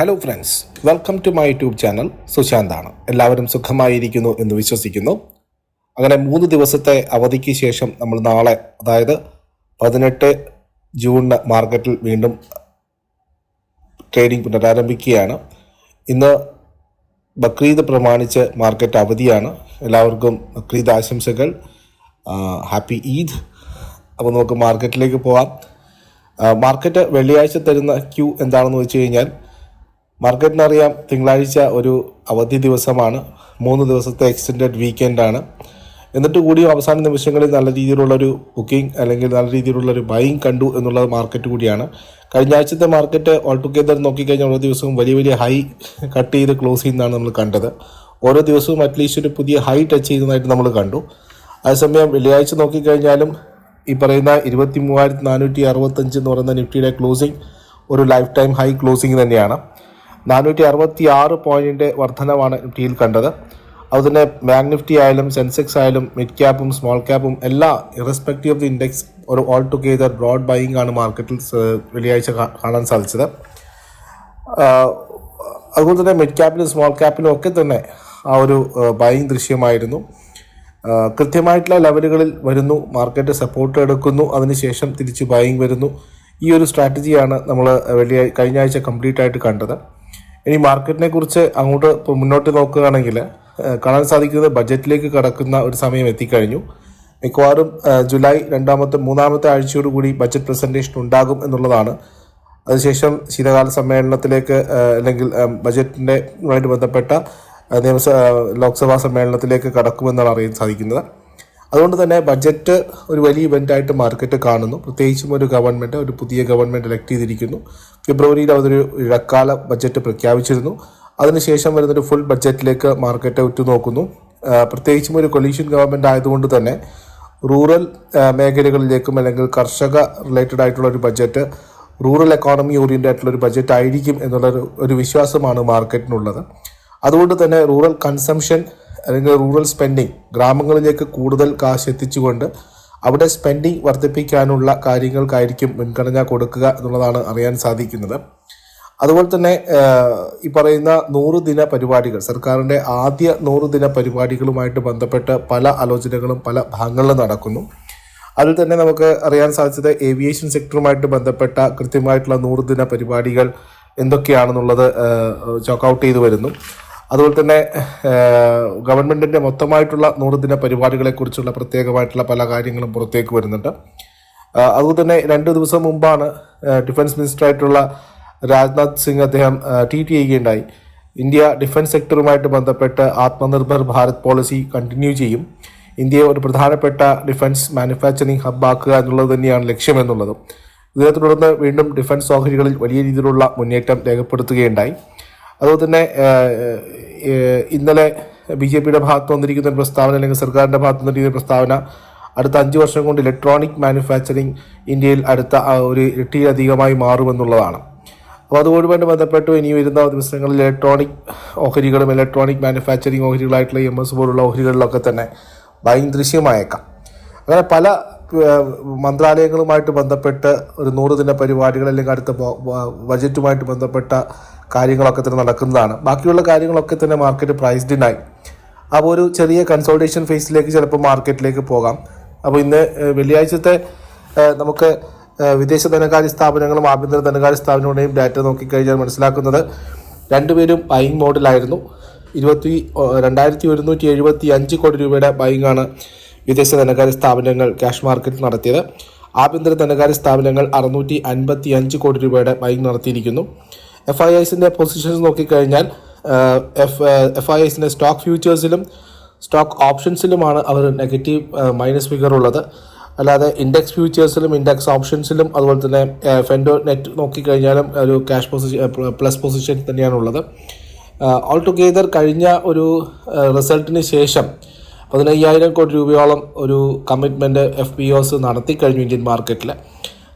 Hello friends, welcome to my YouTube channel. സുശാന്താണ്. എല്ലാവരും സുഖമായിരിക്കുന്നു എന്ന് വിശ്വസിക്കുന്നു. അങ്ങനെ 3 ദിവസത്തെ അവധിക്ക് ശേഷം നമ്മൾ നാളെ, അതായത് 18 ജൂണിന് മാർക്കറ്റിൽ വീണ്ടും ട്രേഡിംഗ് പുനരാരംഭിക്കുകയാണ്. ഇന്ന് ബക്രീദ് പ്രമാണിച്ച് മാർക്കറ്റ് അവധിയാണ്. എല്ലാവർക്കും ബക്രീദ് ആശംസകൾ. ഹാപ്പി ഈദ്. അപ്പോൾ നമുക്ക് മാർക്കറ്റിലേക്ക് പോകാം. മാർക്കറ്റ് വെള്ളിയാഴ്ച തരുന്ന ക്യൂ എന്താണെന്ന് വെച്ച് കഴിഞ്ഞാൽ, മാർക്കറ്റിനറിയാം തിങ്കളാഴ്ച ഒരു അവധി ദിവസമാണ്, 3 ദിവസത്തെ എക്സ്റ്റെൻഡഡ് വീക്കെൻഡാണ്. എന്നിട്ട് കൂടിയും അവസാന നിമിഷങ്ങളിൽ നല്ല രീതിയിലുള്ളൊരു ബുക്കിംഗ് അല്ലെങ്കിൽ നല്ല രീതിയിലുള്ളൊരു ബൈയിങ് കണ്ടു എന്നുള്ളത് മാർക്കറ്റ് കൂടിയാണ്. കഴിഞ്ഞ ആഴ്ചത്തെ മാർക്കറ്റ് ഓൾ ടുഗെദർ നോക്കിക്കഴിഞ്ഞാൽ ഓരോ ദിവസവും വലിയ ഹൈ കട്ട് ചെയ്ത് ക്ലോസ് ചെയ്യുന്നതാണ് നമ്മൾ കണ്ടത്. ഓരോ ദിവസവും അറ്റ്ലീസ്റ്റ് ഒരു പുതിയ ഹൈ ടച്ച് ചെയ്യുന്നതായിട്ട് നമ്മൾ കണ്ടു. അതേസമയം വെള്ളിയാഴ്ച നോക്കിക്കഴിഞ്ഞാലും ഈ പറയുന്ന 23,465 എന്ന് പറയുന്ന നിഫ്റ്റിയുടെ ക്ലോസിംഗ് ഒരു ലൈഫ് ടൈം ഹൈ ക്ലോസിംഗ് തന്നെയാണ്. 466 പോയിന്റിൻ്റെ വർധനമാണ് നിഫ്റ്റിയിൽ കണ്ടത്. അതുതന്നെ ബാങ്ക് നിഫ്റ്റി ആയാലും സെൻസെക്സ് ആയാലും മിഡ് ക്യാപ്പും സ്മോൾ ക്യാപ്പും എല്ലാ ഇറസ്പെക്റ്റീവ് ഓഫ് ദി ഇൻഡെക്സ് ഒരു ഓൾ ടുഗെദർ ബ്രോഡ് ബൈയിങ് ആണ് മാർക്കറ്റിൽ വെള്ളിയാഴ്ച കാണാൻ സാധിച്ചത്. അതുപോലെ തന്നെ മിഡ് ക്യാപ്പിലും സ്മോൾ ക്യാപ്പിലും ഒക്കെ തന്നെ ആ ഒരു ബൈയിങ് ദൃശ്യമായിരുന്നു. കൃത്യമായിട്ടുള്ള ലെവലുകളിൽ വരുന്നു, മാർക്കറ്റ് സപ്പോർട്ട് എടുക്കുന്നു, അതിനുശേഷം തിരിച്ച് ബൈയിങ് വരുന്നു. ഈ ഒരു സ്ട്രാറ്റജിയാണ് നമ്മൾ കഴിഞ്ഞ ആഴ്ച കംപ്ലീറ്റ് ആയിട്ട് കണ്ടത്. ഇനി മാർക്കറ്റിനെ കുറിച്ച് അങ്ങോട്ട് മുന്നോട്ട് നോക്കുകയാണെങ്കിൽ കാണാൻ സാധിക്കുന്നത് ബജറ്റിലേക്ക് കടക്കുന്ന ഒരു സമയം എത്തിക്കഴിഞ്ഞു. മിക്കവാറും ജൂലൈ 3-ാമത്തെ ആഴ്ചയോടുകൂടി ബജറ്റ് പ്രസൻറ്റേഷൻ ഉണ്ടാകും എന്നുള്ളതാണ്. അതിനുശേഷം ശീതകാല സമ്മേളനത്തിലേക്ക് അല്ലെങ്കിൽ ബജറ്റിൻ്റെയുമായിട്ട് ബന്ധപ്പെട്ട ലോക്സഭാ സമ്മേളനത്തിലേക്ക് കടക്കുമെന്നാണ് അറിയാൻ സാധിക്കുന്നത്. അതുകൊണ്ട് തന്നെ ബഡ്ജറ്റ് ഒരു വലിയ ഇവൻ്റായിട്ട് മാർക്കറ്റ് കാണുന്നു. പ്രത്യേകിച്ചും ഒരു പുതിയ ഗവൺമെൻറ് ഇലക്ട് ചെയ്തിരിക്കുന്നു. ഫെബ്രുവരിയിൽ അവരൊരു ഇടക്കാല ബഡ്ജറ്റ് പ്രഖ്യാപിച്ചിരുന്നു. അതിനുശേഷം വരുന്നൊരു ഫുൾ ബഡ്ജറ്റിലേക്ക് മാർക്കറ്റ് ഉറ്റുനോക്കുന്നു. പ്രത്യേകിച്ചും ഒരു കൊലീഷൻ ഗവൺമെൻറ് ആയതുകൊണ്ട് തന്നെ റൂറൽ മേഖലകളിലേക്കും അല്ലെങ്കിൽ കർഷക റിലേറ്റഡ് ആയിട്ടുള്ള ഒരു ബഡ്ജറ്റ്, റൂറൽ എക്കോണമി ഓറിയൻറ്റഡ് ആയിട്ടുള്ള ഒരു ബഡ്ജറ്റ് ആയിരിക്കും എന്നുള്ള വിശ്വാസമാണ് മാർക്കറ്റിനുള്ളത്. അതുകൊണ്ട് തന്നെ റൂറൽ കൺസംഷൻ അല്ലെങ്കിൽ റൂറൽ സ്പെൻഡിങ്, ഗ്രാമങ്ങളിലേക്ക് കൂടുതൽ കാശ് എത്തിച്ചുകൊണ്ട് അവിടെ സ്പെൻഡിങ് വർദ്ധിപ്പിക്കാനുള്ള കാര്യങ്ങൾക്കായിരിക്കും മുൻഗണന കൊടുക്കുക എന്നുള്ളതാണ് അറിയാൻ സാധിക്കുന്നത്. അതുപോലെ തന്നെ ഈ പറയുന്ന 100 ദിന പരിപാടികൾ, സർക്കാരിൻ്റെ ആദ്യ 100 ദിന പരിപാടികളുമായിട്ട് ബന്ധപ്പെട്ട് പല ആലോചനകളും പല ഭാഗങ്ങളിലും നടക്കുന്നു. അതിൽ തന്നെ നമുക്ക് അറിയാൻ സാധിച്ചത് ഏവിയേഷൻ സെക്ടറുമായിട്ട് ബന്ധപ്പെട്ട കൃത്യമായിട്ടുള്ള 100 ദിന പരിപാടികൾ എന്തൊക്കെയാണെന്നുള്ളത് ചോക്കൗട്ട് ചെയ്തു വരുന്നു. അതുപോലെ തന്നെ ഗവൺമെൻറ്റിൻ്റെ മൊത്തമായിട്ടുള്ള 100 ദിന പരിപാടികളെക്കുറിച്ചുള്ള പ്രത്യേകമായിട്ടുള്ള പല കാര്യങ്ങളും പുറത്തേക്ക് വരുന്നുണ്ട്. അതുപോലെ തന്നെ 2 ദിവസം മുമ്പാണ് ഡിഫൻസ് മിനിസ്റ്ററായിട്ടുള്ള രാജ്നാഥ് സിംഗ് അദ്ദേഹം ട്വീറ്റ് ചെയ്യുകയുണ്ടായി. ഇന്ത്യ ഡിഫൻസ് സെക്ടറുമായിട്ട് ബന്ധപ്പെട്ട് ആത്മനിർഭർ ഭാരത് പോളിസി കണ്ടിന്യൂ ചെയ്യും. ഇന്ത്യയെ ഒരു പ്രധാനപ്പെട്ട ഡിഫൻസ് മാനുഫാക്ചറിങ് ഹബ്ബാക്കുക എന്നുള്ളത് തന്നെയാണ് ലക്ഷ്യമെന്നുള്ളതും. ഇതിനെ തുടർന്ന് വീണ്ടും ഡിഫൻസ് ഓഹരികളിൽ വലിയ രീതിയിലുള്ള മുന്നേറ്റം രേഖപ്പെടുത്തുകയുണ്ടായി. അതുപോലെ തന്നെ ഇന്നലെ BJPയുടെ ഭാഗത്ത് വന്നിരിക്കുന്ന ഒരു പ്രസ്താവന, അല്ലെങ്കിൽ സർക്കാരിൻ്റെ ഭാഗത്ത് വന്നിരിക്കുന്ന പ്രസ്താവന, അടുത്ത 5 വർഷം കൊണ്ട് ഇലക്ട്രോണിക് മാനുഫാക്ചറിങ് ഇന്ത്യയിൽ അടുത്ത ഒരു ഇരട്ടിയിലധികമായി മാറുമെന്നുള്ളതാണ്. അപ്പോൾ അതുമായിട്ട് ബന്ധപ്പെട്ട് ഇനി വരുന്ന ദിവസങ്ങളിൽ ഇലക്ട്രോണിക് ഓഹരികളും ഇലക്ട്രോണിക് മാനുഫാക്ചറിങ് ഓഹരികളായിട്ടുള്ള EMS പോലുള്ള ഓഹരികളിലൊക്കെ തന്നെ ബൈയിങ് ദൃശ്യമായേക്കാം. അങ്ങനെ പല മന്ത്രാലയങ്ങളുമായിട്ട് ബന്ധപ്പെട്ട് ഒരു 100 ദിന പരിപാടികൾ അല്ലെങ്കിൽ അടുത്ത ബജറ്റുമായിട്ട് ബന്ധപ്പെട്ട കാര്യങ്ങളൊക്കെ തന്നെ നടക്കുന്നതാണ്. ബാക്കിയുള്ള കാര്യങ്ങളൊക്കെ തന്നെ മാർക്കറ്റ് പ്രൈസ്ഡിനായി. അപ്പോൾ ഒരു ചെറിയ കൺസോൾട്ടേഷൻ ഫേസിലേക്ക് ചിലപ്പോൾ മാർക്കറ്റിലേക്ക് പോകാം. അപ്പോൾ ഇന്ന് വെള്ളിയാഴ്ചത്തെ നമുക്ക് വിദേശ ധനകാര്യ സ്ഥാപനങ്ങളും ആഭ്യന്തര ധനകാര്യ സ്ഥാപനങ്ങളുടെയും ഡാറ്റ നോക്കിക്കഴിഞ്ഞാൽ മനസ്സിലാക്കുന്നത് രണ്ടുപേരും ബൈയിങ് മോഡിലായിരുന്നു. 2,175 കോടി രൂപയുടെ ബൈയിങ്ങാണ് വിദേശ ധനകാര്യ സ്ഥാപനങ്ങൾ ക്യാഷ് മാർക്കറ്റിൽ നടത്തിയത്. ആഭ്യന്തര ധനകാര്യ സ്ഥാപനങ്ങൾ 655 കോടി രൂപയുടെ ബൈയിങ് നടത്തിയിരിക്കുന്നു. FIIസിൻ്റെ പൊസിഷൻസ് നോക്കിക്കഴിഞ്ഞാൽ FIIസിൻ്റെ സ്റ്റോക്ക് ഫ്യൂച്ചേഴ്സിലും സ്റ്റോക്ക് ഓപ്ഷൻസിലുമാണ് അവർ നെഗറ്റീവ് മൈനസ് ഫിഗർ ഉള്ളത്. അല്ലാതെ ഇൻഡെക്സ് ഫ്യൂച്ചേഴ്സിലും ഇൻഡെക്സ് ഓപ്ഷൻസിലും അതുപോലെ തന്നെ ഫെൻഡോ നെറ്റ് നോക്കിക്കഴിഞ്ഞാലും ഒരു ക്യാഷ് പ്ലസ് പൊസിഷൻ തന്നെയാണുള്ളത്. ഓൾ ടുഗെദർ കഴിഞ്ഞ ഒരു റിസൾട്ടിന് ശേഷം 15,000 കോടി രൂപയോളം ഒരു കമ്മിറ്റ്മെൻറ്റ് FPOs നടത്തിക്കഴിഞ്ഞു ഇന്ത്യൻ മാർക്കറ്റിൽ.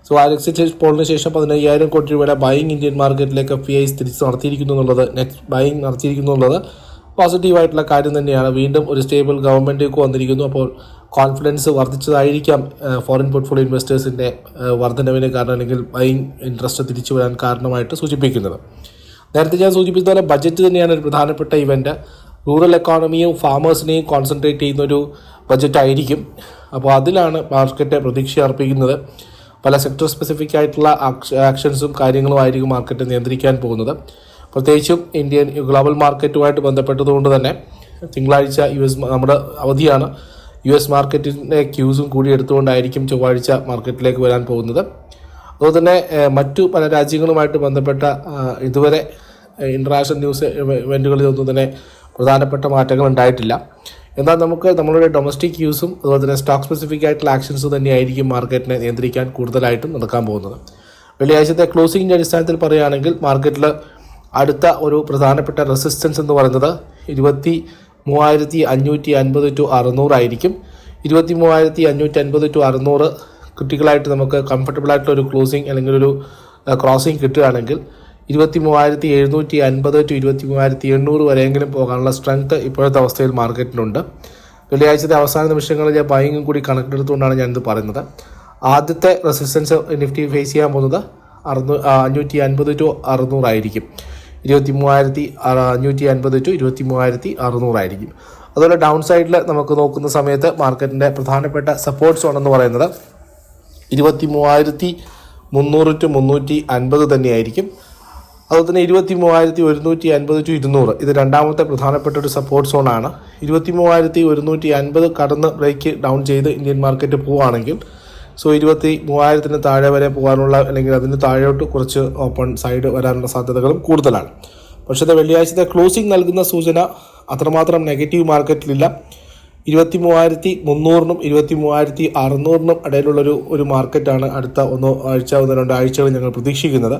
സോ ആ എക്സിറ്റ് പോളിന് ശേഷം 15,000 കോടി രൂപയുടെ ബൈയിങ് ഇന്ത്യൻ മാർക്കറ്റിലേക്ക് FIIs തിരിച്ച് നടത്തിയിരിക്കുന്നു എന്നുള്ളത്, നെറ്റ് ബൈയിങ് നടത്തിയിരിക്കുന്നു എന്നുള്ളത് പോസിറ്റീവായിട്ടുള്ള കാര്യം തന്നെയാണ്. വീണ്ടും ഒരു സ്റ്റേബിൾ ഗവൺമെൻറ്റിലേക്ക് വന്നിരിക്കുന്നു. അപ്പോൾ കോൺഫിഡൻസ് വർദ്ധിച്ചതായിരിക്കാം ഫോറിൻ പോർട്ട്ഫോളിയോ ഇൻവെസ്റ്റേഴ്സിൻ്റെ വർധനവിന് കാരണം, അല്ലെങ്കിൽ ബൈയിങ് ഇൻട്രസ്റ്റ് തിരിച്ചു വരാൻ കാരണമായിട്ട് സൂചിപ്പിക്കുന്നത്. നേരത്തെ ഞാൻ സൂചിപ്പിച്ച പോലെ ബജറ്റ് തന്നെയാണ് ഒരു പ്രധാനപ്പെട്ട ഇവൻ്റ്. റൂറൽ എക്കോണമിയും ഫാമേഴ്സിനെയും കോൺസെൻട്രേറ്റ് ചെയ്യുന്നൊരു ബജറ്റായിരിക്കും. അപ്പോൾ അതിലാണ് മാർക്കറ്റ് പ്രതീക്ഷ അർപ്പിക്കുന്നത്. പല സെക്ടർ സ്പെസിഫിക് ആയിട്ടുള്ള ആക്ഷൻസും കാര്യങ്ങളുമായിരിക്കും മാർക്കറ്റ് നിയന്ത്രിക്കാൻ പോകുന്നത്. പ്രത്യേകിച്ചും ഇന്ത്യൻ ഗ്ലോബൽ മാർക്കറ്റുമായിട്ട് ബന്ധപ്പെട്ടതുകൊണ്ട് തന്നെ തിങ്കളാഴ്ച നമ്മുടെ അവധിയാണ്. US മാർക്കറ്റിൻ്റെ ക്യൂസും കൂടി എടുത്തുകൊണ്ടായിരിക്കും ചൊവ്വാഴ്ച മാർക്കറ്റിലേക്ക് വരാൻ പോകുന്നത്. അതുപോലെ തന്നെ മറ്റു പല രാജ്യങ്ങളുമായിട്ട് ബന്ധപ്പെട്ട ഇതുവരെ ഇൻ്റർനാഷണൽ ന്യൂസ് ഇവൻറ്റുകളിലൊന്നും തന്നെ പ്രധാനപ്പെട്ട മാറ്റങ്ങൾ ഉണ്ടായിട്ടില്ല. എന്നാൽ നമുക്ക് നമ്മളുടെ ഡൊമസ്റ്റിക് ന്യൂസും അതുപോലെ തന്നെ സ്റ്റോക്ക് സ്പെസിഫിക് ആയിട്ടുള്ള ആക്ഷൻസും തന്നെയായിരിക്കും മാർക്കറ്റിനെ നിയന്ത്രിക്കാൻ കൂടുതലായിട്ടും നടക്കാൻ പോകുന്നത്. വെള്ളിയാഴ്ചത്തെ ക്ലോസിംഗിൻ്റെ അടിസ്ഥാനത്തിൽ പറയുകയാണെങ്കിൽ മാർക്കറ്റിൽ അടുത്ത ഒരു പ്രധാനപ്പെട്ട റെസിസ്റ്റൻസ് എന്ന് പറയുന്നത് 23,550 to 600 ആയിരിക്കും. 23,550 to 600 ക്രിട്ടിക്കലായിട്ട് നമുക്ക് കംഫർട്ടബിൾ ആയിട്ടുള്ള ഒരു ക്ലോസിംഗ് അല്ലെങ്കിൽ ഒരു ക്രോസിംഗ് കിട്ടുകയാണെങ്കിൽ 23,750 to 23,800 വരെയെങ്കിലും പോകാനുള്ള സ്ട്രെങ്ത് ഇപ്പോഴത്തെ അവസ്ഥയിൽ മാർക്കറ്റിനുണ്ട്. വെള്ളിയാഴ്ചത്തെ അവസാന നിമിഷങ്ങളിലെ ബൈങ്ങും കൂടി കണക്കിലെടുത്തുകൊണ്ടാണ് ഞാനിത് പറയുന്നത്. ആദ്യത്തെ റെസിസ്റ്റൻസ് നിഫ്റ്റി ഫേസ് ചെയ്യാൻ പോകുന്നത് 550 to 600 ആയിരിക്കും. 23,550 to 23,600 ആയിരിക്കും. അതുപോലെ ഡൗൺ സൈഡിൽ നമുക്ക് നോക്കുന്ന സമയത്ത് മാർക്കറ്റിൻ്റെ പ്രധാനപ്പെട്ട സപ്പോർട്ട് സോൺ എന്ന് പറയുന്നത് 23,300 to 350 തന്നെയായിരിക്കും. അതുപോലെ തന്നെ 23,150 to 200 ഇത് രണ്ടാമത്തെ പ്രധാനപ്പെട്ട ഒരു സപ്പോർട്ട് സോണാണ്. 23,150 കടന്ന് ബ്രേക്ക് ഡൗൺ ചെയ്ത് ഇന്ത്യൻ മാർക്കറ്റ് പോവുകയാണെങ്കിൽ 23,000 താഴെ വരെ പോകാനുള്ള അല്ലെങ്കിൽ അതിന് താഴോട്ട് കുറച്ച് ഓപ്പൺ സൈഡ് വരാനുള്ള സാധ്യതകളും കൂടുതലാണ്. പക്ഷേ വെള്ളിയാഴ്ചത്തെ ക്ലോസിംഗ് നൽകുന്ന സൂചന അത്രമാത്രം നെഗറ്റീവ് മാർക്കറ്റിലില്ല. 23,300 23,600 ഇടയിലുള്ളൊരു മാർക്കറ്റാണ് അടുത്ത 1 ആഴ്ച 2 ആഴ്ചകൾ ഞങ്ങൾ പ്രതീക്ഷിക്കുന്നത്.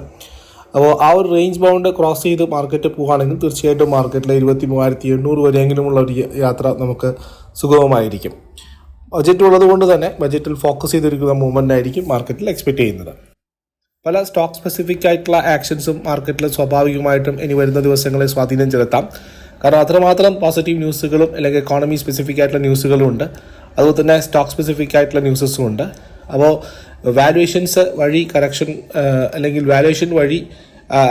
അപ്പോൾ ആ ഒരു റേഞ്ച് ബൗണ്ട് ക്രോസ് ചെയ്ത് മാർക്കറ്റ് പോവുകയാണെങ്കിൽ തീർച്ചയായിട്ടും മാർക്കറ്റിൽ 23,800 വരെയെങ്കിലുമുള്ള ഒരു യാത്ര നമുക്ക് സുഗമമായിരിക്കും. ബജറ്റ് ഉള്ളത് കൊണ്ട് തന്നെ ബജറ്റിൽ ഫോക്കസ് ചെയ്തിരിക്കുന്ന മൂവ്മെൻ്റ് ആയിരിക്കും മാർക്കറ്റിൽ എക്സ്പെക്റ്റ് ചെയ്യുന്നത്. പല സ്റ്റോക്ക് സ്പെസിഫിക് ആയിട്ടുള്ള ആക്ഷൻസും മാർക്കറ്റിൽ സ്വാഭാവികമായിട്ടും ഇനി വരുന്ന ദിവസങ്ങളിൽ സ്വാധീനം ചെലുത്താം. കാരണം അത്രമാത്രം പോസിറ്റീവ് ന്യൂസുകളും അല്ലെങ്കിൽ എക്കോണമി സ്പെസിഫിക് ആയിട്ടുള്ള ന്യൂസുകളും ഉണ്ട്. അതുപോലെ തന്നെ സ്റ്റോക്ക് സ്പെസിഫിക് ആയിട്ടുള്ള ന്യൂസസും ഉണ്ട്. അപ്പോൾ വാല്യുവേഷൻസ് വഴി കറക്ഷൻ അല്ലെങ്കിൽ വാല്യുവേഷൻ വഴി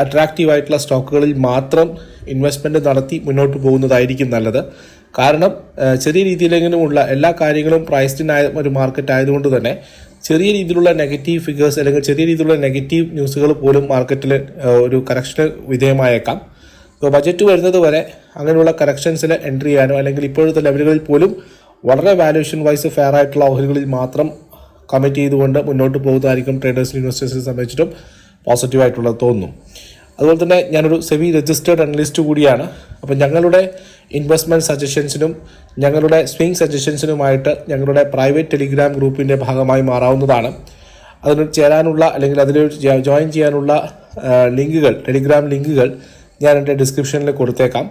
അട്രാക്റ്റീവ് ആയിട്ടുള്ള സ്റ്റോക്കുകളിൽ മാത്രം ഇൻവെസ്റ്റ്മെൻറ്റ് നടത്തി മുന്നോട്ട് പോകുന്നതായിരിക്കും നല്ലത്. കാരണം ചെറിയ രീതിയിലെങ്കിലുമുള്ള എല്ലാ കാര്യങ്ങളും പ്രൈസ്ഡിനായ ഒരു മാർക്കറ്റ് ആയതുകൊണ്ട് തന്നെ ചെറിയ രീതിയിലുള്ള നെഗറ്റീവ് ഫിഗേഴ്സ് അല്ലെങ്കിൽ ചെറിയ രീതിയിലുള്ള നെഗറ്റീവ് ന്യൂസുകൾ പോലും മാർക്കറ്റിൽ ഒരു കറക്ഷന് വിധേയമായേക്കാം. അപ്പോൾ ബജറ്റ് വരുന്നത് വരെ അങ്ങനെയുള്ള കറക്ഷൻസിൽ എൻട്രി ചെയ്യാനോ അല്ലെങ്കിൽ ഇപ്പോഴത്തെ ലെവലുകളിൽ പോലും വളരെ വാല്യുവേഷൻ വൈസ് ഫെയർ ആയിട്ടുള്ള ഓഹരികളിൽ മാത്രം കമ്മിറ്റ് ചെയ്തുകൊണ്ട് മുന്നോട്ട് പോകുന്നതായിരിക്കും ട്രേഡേഴ്സിനും ഇൻവെസ്റ്റേഴ്സിനെ സംബന്ധിച്ചിട്ടും പോസിറ്റീവായിട്ടുള്ളത് തോന്നുന്നു. അതുപോലെ തന്നെ ഞാനൊരു സെബി രജിസ്റ്റേർഡ് അനലിസ്റ്റ് കൂടിയാണ്. അപ്പോൾ ഞങ്ങളുടെ ഇൻവെസ്റ്റ്മെൻറ്റ് സജഷൻസിനും ഞങ്ങളുടെ സ്വിംഗ് സജഷൻസിനുമായിട്ട് ഞങ്ങളുടെ പ്രൈവറ്റ് ടെലിഗ്രാം ഗ്രൂപ്പിൻ്റെ ഭാഗമായി മാറാവുന്നതാണ്. അതിന് ചേരാനുള്ള അല്ലെങ്കിൽ അതിൽ ജോയിൻ ചെയ്യാനുള്ള ലിങ്കുകൾ ടെലിഗ്രാം ലിങ്കുകൾ ഞാൻ എൻ്റെ ഡിസ്ക്രിപ്ഷനിൽ കൊടുത്തേക്കാം.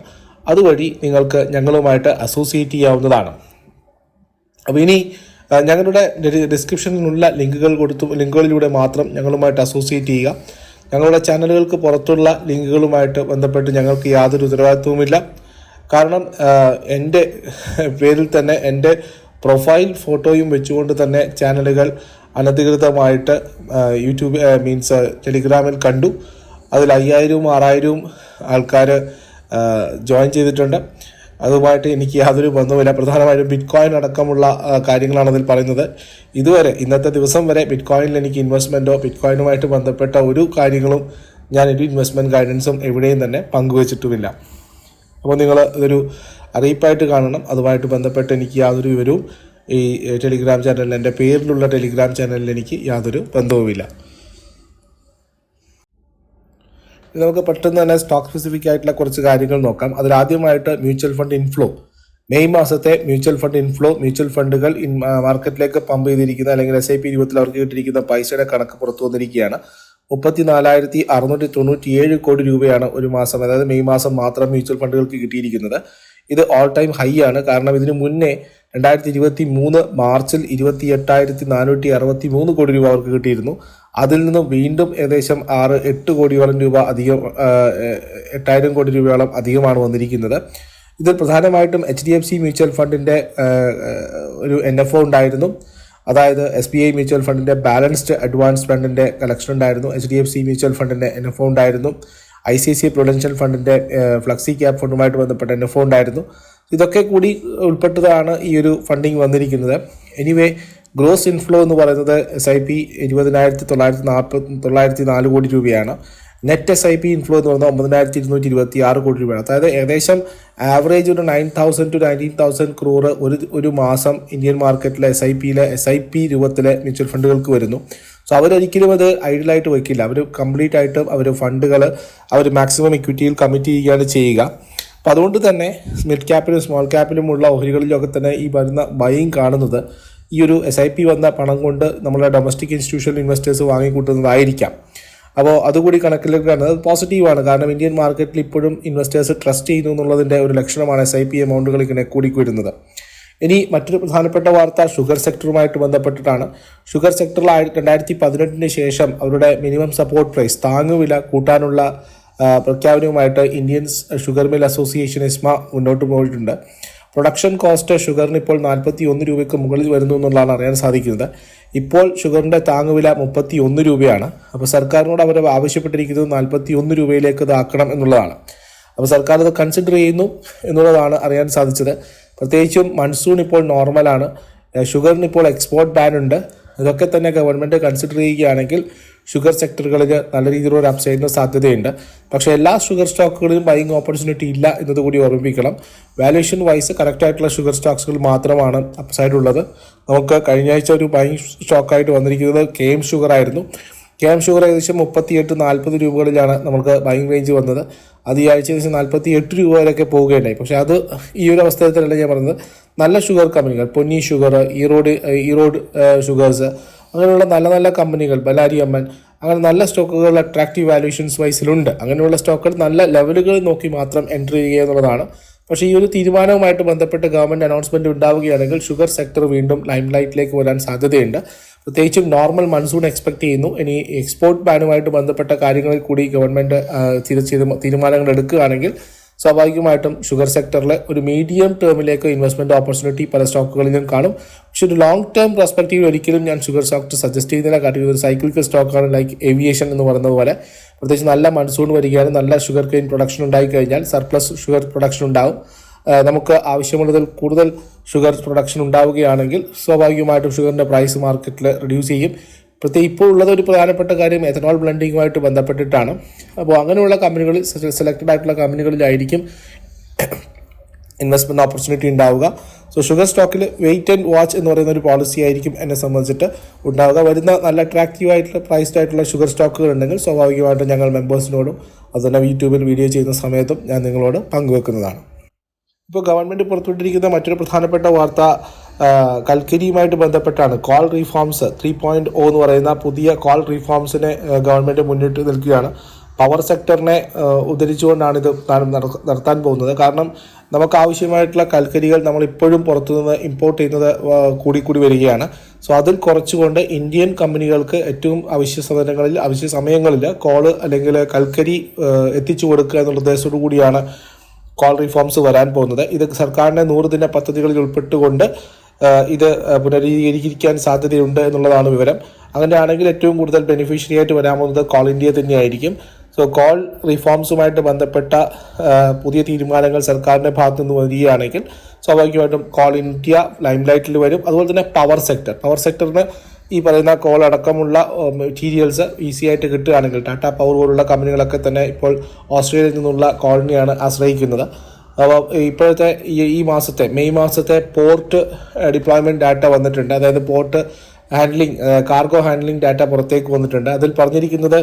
അതുവഴി നിങ്ങൾക്ക് ഞങ്ങളുമായിട്ട് അസോസിയേറ്റ് ചെയ്യാവുന്നതാണ്. അപ്പോൾ ഇനി ഞങ്ങളുടെ ഡിസ്ക്രിപ്ഷനിലുള്ള ലിങ്കുകളിലൂടെ മാത്രം ഞങ്ങളുമായിട്ട് അസോസിയേറ്റ് ചെയ്യുക. ഞങ്ങളുടെ ചാനലുകൾക്ക് പുറത്തുള്ള ലിങ്കുകളുമായിട്ട് ബന്ധപ്പെട്ട് ഞങ്ങൾക്ക് യാതൊരു ഉത്തരവാദിത്വവുമില്ല. കാരണം എൻ്റെ പേരിൽ തന്നെ എൻ്റെ പ്രൊഫൈൽ ഫോട്ടോയും വെച്ചുകൊണ്ട് തന്നെ ചാനലുകൾ അനധികൃതമായിട്ട് ടെലിഗ്രാമിൽ കണ്ടു. അതിൽ 5,000 6,000 ആൾക്കാർ ജോയിൻ ചെയ്തിട്ടുണ്ട്. അതുമായിട്ട് എനിക്ക് യാതൊരു ബന്ധവുമില്ല. പ്രധാനമായിട്ടും ബിറ്റ്കോയിൻ അടക്കമുള്ള കാര്യങ്ങളാണ് അതിൽ പറയുന്നത്. ഇതുവരെ ഇന്നത്തെ ദിവസം വരെ ബിറ്റ്കോയിനിൽ എനിക്ക് ഇൻവെസ്റ്റ്മെൻറ്റോ ബിറ്റ്കോയിനുമായിട്ട് ബന്ധപ്പെട്ട ഒരു കാര്യങ്ങളും ഞാനൊരു ഇൻവെസ്റ്റ്മെൻറ്റ് ഗൈഡൻസും എവിടെയും തന്നെ പങ്കുവച്ചിട്ടുമില്ല. അപ്പോൾ നിങ്ങൾ ഇതൊരു അറിയിപ്പായിട്ട് കാണണം. അതുമായിട്ട് ബന്ധപ്പെട്ട് എനിക്ക് യാതൊരു വിവരവും ഈ ടെലിഗ്രാം ചാനലിൽ എൻ്റെ പേരിലുള്ള ടെലിഗ്രാം ചാനലിൽ എനിക്ക് യാതൊരു ബന്ധവുമില്ല. നമുക്ക് പെട്ടെന്ന് തന്നെ സ്റ്റോക്ക് സ്പെസിഫിക് ആയിട്ടുള്ള കുറച്ച് കാര്യങ്ങൾ നോക്കാം. അതിലാദ്യമായിട്ട് മ്യൂച്വൽ ഫണ്ട് ഇൻഫ്ലോ. മെയ് മാസത്തെ മ്യൂച്വൽ ഫണ്ട് ഇൻഫ്ലോ, മ്യൂച്വൽ ഫണ്ടുകൾ മാർക്കറ്റിലേക്ക് പമ്പ് ചെയ്തിരിക്കുന്ന അല്ലെങ്കിൽ SIP 20 അവർക്ക് കിട്ടിയിരിക്കുന്ന പൈസയുടെ കണക്ക് പുറത്തു വന്നിരിക്കുകയാണ്. 34,697 കോടി രൂപയാണ് ഒരു മാസം, അതായത് മെയ് മാസം മാത്രം മ്യൂച്വൽ ഫണ്ടുകൾക്ക് കിട്ടിയിരിക്കുന്നത്. ഇത് ഓൾ ടൈം ഹൈ ആണ്. കാരണം ഇതിനു മുന്നേ 2023 മാർച്ചിൽ 28,463 കോടി രൂപ അവർക്ക് കിട്ടിയിരുന്നു. അതിൽ നിന്നും വീണ്ടും ഏകദേശം 6-8 കോടിയോളം രൂപ അധികം, 8,000 കോടി രൂപയോളം അധികമാണ് വന്നിരിക്കുന്നത്. ഇതിൽ പ്രധാനമായിട്ടും HDFC മ്യൂച്വൽ ഫണ്ടിൻ്റെ ഒരു NFO ഉണ്ടായിരുന്നു. അതായത് SBI മ്യൂച്വൽ ഫണ്ടിൻ്റെ ബാലൻസ്ഡ് അഡ്വാൻസ് ഫണ്ടിൻ്റെ കളക്ഷൻ ഉണ്ടായിരുന്നു. HDFC മ്യൂച്വൽ ഫണ്ടിൻ്റെ NFO ഉണ്ടായിരുന്നു. ICICI പ്രൊഡൻഷ്യൽ ഫണ്ടിൻ്റെ ഫ്ലക്സി ക്യാപ് ഫണ്ടുമായിട്ട് ബന്ധപ്പെട്ട NFO ഉണ്ടായിരുന്നു. ഇതൊക്കെ കൂടി ഉൾപ്പെട്ടതാണ് ഈ ഒരു ഫണ്ടിങ് വന്നിരിക്കുന്നത്. എനിവേ ഗ്രോസ് ഇൻഫ്ലോ എന്ന് പറയുന്നത് SIP 20,904 കോടി രൂപയാണ്. നെറ്റ് SIP ഇൻഫ്ലോ എന്ന് പറയുന്നത് 9,226 കോടി രൂപയാണ്. അതായത് ഏകദേശം ആവറേജ് ഒരു 9,000 to 19,000 crore ഒരു മാസം ഇന്ത്യൻ മാർക്കറ്റിലെ SIP രൂപത്തിലെ മ്യൂച്വൽ ഫണ്ടുകൾക്ക് വരുന്നു. സോ അവരൊരിക്കലും അത് ഐഡിയലായിട്ട് വയ്ക്കില്ല. അവർ കംപ്ലീറ്റ് ആയിട്ടും അവർ ഫണ്ടുകൾ അവർ മാക്സിമം ഇക്വിറ്റിയിൽ കമ്മിറ്റ് ചെയ്യുകയാണ് ചെയ്യുക. അപ്പോൾ അതുകൊണ്ട് തന്നെ മിഡ് ക്യാപ്പിലും സ്മോൾ ക്യാപ്പിലുമുള്ള ഓഹരികളിലൊക്കെ തന്നെ ഈ വരുന്ന ബൈയിങ് കാണുന്നത് ഈ ഒരു SIP വന്ന പണം കൊണ്ട് നമ്മളെ ഡൊമസ്റ്റിക് ഇൻസ്റ്റിറ്റ്യൂഷണൽ ഇൻവെസ്റ്റേഴ്സ് വാങ്ങിക്കൂട്ടുന്നതായിരിക്കാം. അപ്പോൾ അതുകൂടി കണക്കിലേക്ക് കാണുന്നത് പോസിറ്റീവാണ്. കാരണം ഇന്ത്യൻ മാർക്കറ്റിൽ ഇപ്പോഴും ഇൻവെസ്റ്റേഴ്സ് ട്രസ്റ്റ് ചെയ്യുന്നു എന്നുള്ളതിൻ്റെ ഒരു ലക്ഷണമാണ് SIP എമൗണ്ടുകൾ ഇങ്ങനെ കൂടിക്കുവരുന്നത്. ഇനി മറ്റൊരു പ്രധാനപ്പെട്ട വാർത്ത ഷുഗർ സെക്ടറുമായിട്ട് ബന്ധപ്പെട്ടിട്ടാണ്. ഷുഗർ സെക്ടറിൽ 2018 ശേഷം അവരുടെ മിനിമം സപ്പോർട്ട് പ്രൈസ് താങ്ങുവില കൂട്ടാനുള്ള പ്രഖ്യാപനവുമായിട്ട് Indian sugar mill association ISMA മുന്നോട്ട് പോയിട്ടുണ്ട്. പ്രൊഡക്ഷൻ കോസ്റ്റ് ഷുഗറിന് ഇപ്പോൾ 41 രൂപയ്ക്ക് മുകളിൽ വരുന്നു എന്നുള്ളതാണ് അറിയാൻ സാധിക്കുന്നത്. ഇപ്പോൾ ഷുഗറിൻ്റെ താങ്ങുവില 31 രൂപയാണ്. അപ്പോൾ സർക്കാരിനോട് അവർ ആവശ്യപ്പെട്ടിരിക്കുന്നത് 41 രൂപയിലേക്ക് ഇതാക്കണം എന്നുള്ളതാണ്. അപ്പോൾ സർക്കാർ ഇത് കൺസിഡർ ചെയ്യുന്നു എന്നുള്ളതാണ് അറിയാൻ സാധിച്ചത്. പ്രത്യേകിച്ചും മൺസൂൺ ഇപ്പോൾ നോർമലാണ്. ഷുഗറിന് ഇപ്പോൾ എക്സ്പോർട്ട് ബാൻ ഉണ്ട്. ഇതൊക്കെ തന്നെ ഗവൺമെൻറ് കൺസിഡർ ചെയ്യുകയാണെങ്കിൽ ഷുഗർ സെക്ടറുകളിൽ നല്ല രീതിയിലുള്ള അപ്സൈഡിന് സാധ്യതയുണ്ട്. പക്ഷേ എല്ലാ ഷുഗർ സ്റ്റോക്കുകളിലും ബൈയിങ് ഓപ്പർച്യൂണിറ്റി ഇല്ല എന്നതുകൂടി ഓർമ്മിപ്പിക്കണം. വാല്യൂഷൻ വൈസ് കറക്റ്റായിട്ടുള്ള ഷുഗർ സ്റ്റോക്സുകൾ മാത്രമാണ് അപ്സൈഡ് ഉള്ളത്. നമുക്ക് കഴിഞ്ഞ ആഴ്ച ഒരു ബൈയിങ് സ്റ്റോക്കായിട്ട് വന്നിരിക്കുന്നത് KM ഷുഗർ ആയിരുന്നു. KM ഷുഗർ ഏകദേശം 38-40 രൂപകളിലാണ് നമുക്ക് ബൈയിങ് റേഞ്ച് വന്നത്. അത് ഈ ആഴ്ച ഏകദേശം 48 രൂപ വരെയൊക്കെ പോവുകയുണ്ടായി. പക്ഷേ അത് ഈ ഒരു അവസ്ഥയിലല്ല ഞാൻ പറഞ്ഞത്. നല്ല ഷുഗർ കമ്പനികൾ, പൊന്നി ഷുഗർ, ഈറോഡ് ഷുഗേഴ്സ്, അങ്ങനെയുള്ള നല്ല നല്ല കമ്പനികൾ, ബലാരി അമ്മൻ, അങ്ങനെ നല്ല സ്റ്റോക്കുകൾ അട്രാക്റ്റീവ് വാല്യൂഷൻസ് വൈസിലുണ്ട്. അങ്ങനെയുള്ള സ്റ്റോക്കുകൾ നല്ല ലെവലുകൾ നോക്കി മാത്രം എൻട്രി ചെയ്യുക എന്നുള്ളതാണ്. പക്ഷേ ഈ ഒരു തീരുമാനവുമായിട്ട് ബന്ധപ്പെട്ട് ഗവൺമെൻറ് അനൗൺസ്മെൻറ്റ് ഉണ്ടാവുകയാണെങ്കിൽ ഷുഗർ സെക്ടർ വീണ്ടും ലൈം ലൈറ്റിലേക്ക് വരാൻ സാധ്യതയുണ്ട്. പ്രത്യേകിച്ചും നോർമൽ മൺസൂൺ എക്സ്പെക്ട് ചെയ്യുന്നു. ഇനി എക്സ്പോർട്ട് ബാനുമായിട്ട് ബന്ധപ്പെട്ട കാര്യങ്ങളിൽ കൂടി ഗവൺമെൻറ് തീരുമാനങ്ങൾ എടുക്കുകയാണെങ്കിൽ സ്വാഭാവികമായിട്ടും ഷുഗർ സെക്ടറിൽ ഒരു മീഡിയം ടേമിലേക്ക് ഇൻവെസ്റ്റ്മെൻറ്റ് ഓപ്പർച്യൂണിറ്റി പല സ്റ്റോക്കുകളിലും കാണും. പക്ഷേ ഒരു ലോങ് ടേം പെർസ്പെക്റ്റീവ് ഒരിക്കലും ഞാൻ ഷുഗർ സ്റ്റോക്ക് സജസ്റ്റ് ചെയ്യുന്നില്ല. കാര്യം ഒരു സൈക്ലിക്കൽ സ്റ്റോക്കാണ്, ലൈക്ക് ഏവിയേഷൻ എന്ന് പറയുന്നത് പോലെ. പ്രത്യേകിച്ച് നല്ല മൺസൂൺ വരികയാണ്, നല്ല ഷുഗർ കെയിൻ പ്രൊഡക്ഷൻ ഉണ്ടായിക്കഴിഞ്ഞാൽ സർപ്ലസ് ഷുഗർ പ്രൊഡക്ഷൻ ഉണ്ടാവും. നമുക്ക് ആവശ്യമുള്ളതിൽ കൂടുതൽ ഷുഗർ പ്രൊഡക്ഷൻ ഉണ്ടാവുകയാണെങ്കിൽ സ്വാഭാവികമായിട്ടും ഷുഗറിൻ്റെ പ്രൈസ് മാർക്കറ്റിൽ റിഡ്യൂസ് ചെയ്യും. പ്രത്യേകിച്ച് ഇപ്പോൾ ഉള്ളത് ഒരു പ്രധാനപ്പെട്ട കാര്യം എഥനോൾ ബ്ലെൻഡിങ്ങുമായിട്ട് ബന്ധപ്പെട്ടിട്ടാണ്. അപ്പോൾ അങ്ങനെയുള്ള കമ്പനികളിൽ, സെലക്റ്റഡ് ആയിട്ടുള്ള കമ്പനികളിലായിരിക്കും ഇൻവെസ്റ്റ്മെൻറ്റ് ഓപ്പർച്യൂണിറ്റി ഉണ്ടാവുക. സോ ഷുഗർ സ്റ്റോക്കിൽ വെയിറ്റ് ആൻഡ് വാച്ച് എന്ന് പറയുന്ന ഒരു പോളിസി ആയിരിക്കും എന്നെ സംബന്ധിച്ചിട്ട് ഉണ്ടാവുക. വരുന്ന നല്ല അട്രാക്റ്റീവ് ആയിട്ടുള്ള പ്രൈസ്ഡ് ആയിട്ടുള്ള ഷുഗർ സ്റ്റോക്കുകൾ ഉണ്ടെങ്കിൽ സ്വാഭാവികമായിട്ടും ഞങ്ങൾ മെമ്പേഴ്സിനോടും അതുതന്നെ യൂട്യൂബിൽ വീഡിയോ ചെയ്യുന്ന സമയത്തും ഞാൻ നിങ്ങളോട് പങ്കുവെക്കുന്നതാണ്. ഇപ്പോൾ ഗവൺമെൻറ് പുറത്തുവിട്ടിരിക്കുന്ന മറ്റൊരു പ്രധാനപ്പെട്ട വാർത്ത കൽക്കരിയുമായിട്ട് ബന്ധപ്പെട്ടാണ്. കോൾ റീഫോംസ് 3.0 എന്ന് പറയുന്ന പുതിയ കോൾ റീഫോംസിനെ ഗവൺമെൻറ് മുന്നിട്ട് നിൽക്കുകയാണ്. പവർ സെക്ടറിനെ ഉദ്ധരിച്ചുകൊണ്ടാണ് ഇത് നടത്താൻ പോകുന്നത്. കാരണം നമുക്ക് ആവശ്യമായിട്ടുള്ള കൽക്കരികൾ നമ്മളിപ്പോഴും പുറത്തുനിന്ന് ഇമ്പോർട്ട് ചെയ്യുന്നത് കൂടി വരികയാണ്. സോ അതിൽ കുറച്ചുകൊണ്ട് ഇന്ത്യൻ കമ്പനികൾക്ക് ഏറ്റവും അവശ്യ സമയങ്ങളിൽ കോള് അല്ലെങ്കിൽ കൽക്കരി എത്തിച്ചു കൊടുക്കുക എന്നുള്ള ഉദ്ദേശത്തോടു കൂടിയാണ് കോൾ റീഫോംസ് വരാൻ പോകുന്നത്. ഇത് സർക്കാരിൻ്റെ 100 ദിന പദ്ധതികളിൽ ഉൾപ്പെട്ടുകൊണ്ട് ഇത് പുനരുദ്ധീകരിക്കാൻ സാധ്യതയുണ്ട് എന്നുള്ളതാണ് വിവരം. അങ്ങനെയാണെങ്കിൽ ഏറ്റവും കൂടുതൽ ബെനിഫിഷ്യറി ആയിട്ട് വരാൻ പോകുന്നത് കോൾ ഇന്ത്യ തന്നെയായിരിക്കും. സോ കോൾ റീഫോംസുമായിട്ട് ബന്ധപ്പെട്ട പുതിയ തീരുമാനങ്ങൾ സർക്കാരിൻ്റെ ഭാഗത്തു നിന്ന് വരികയാണെങ്കിൽ സ്വാഭാവികമായിട്ടും കോൾ ഇന്ത്യ ലൈം ലൈറ്റിൽ വരും. അതുപോലെ തന്നെ പവർ സെക്ടറിന് ഈ പറയുന്ന കോൾ അടക്കമുള്ള മെറ്റീരിയൽസ് ഈസി ആയിട്ട് കിട്ടുകയാണെങ്കിൽ ടാറ്റ പവർ പോലുള്ള കമ്പനികളൊക്കെ തന്നെ ഇപ്പോൾ ഓസ്ട്രേലിയയിൽ നിന്നുള്ള കോളിനെയാണ് ആശ്രയിക്കുന്നത്. അപ്പോൾ ഇപ്പോഴത്തെ ഈ മാസത്തെ മെയ് മാസത്തെ പോർട്ട് ഡിപ്ലോയ്മെൻറ്റ് ഡാറ്റ വന്നിട്ടുണ്ട്. അതായത് port handling, cargo handling data പുറത്തേക്ക് വന്നിട്ടുണ്ട്. അതിൽ പറഞ്ഞിരിക്കുന്നത്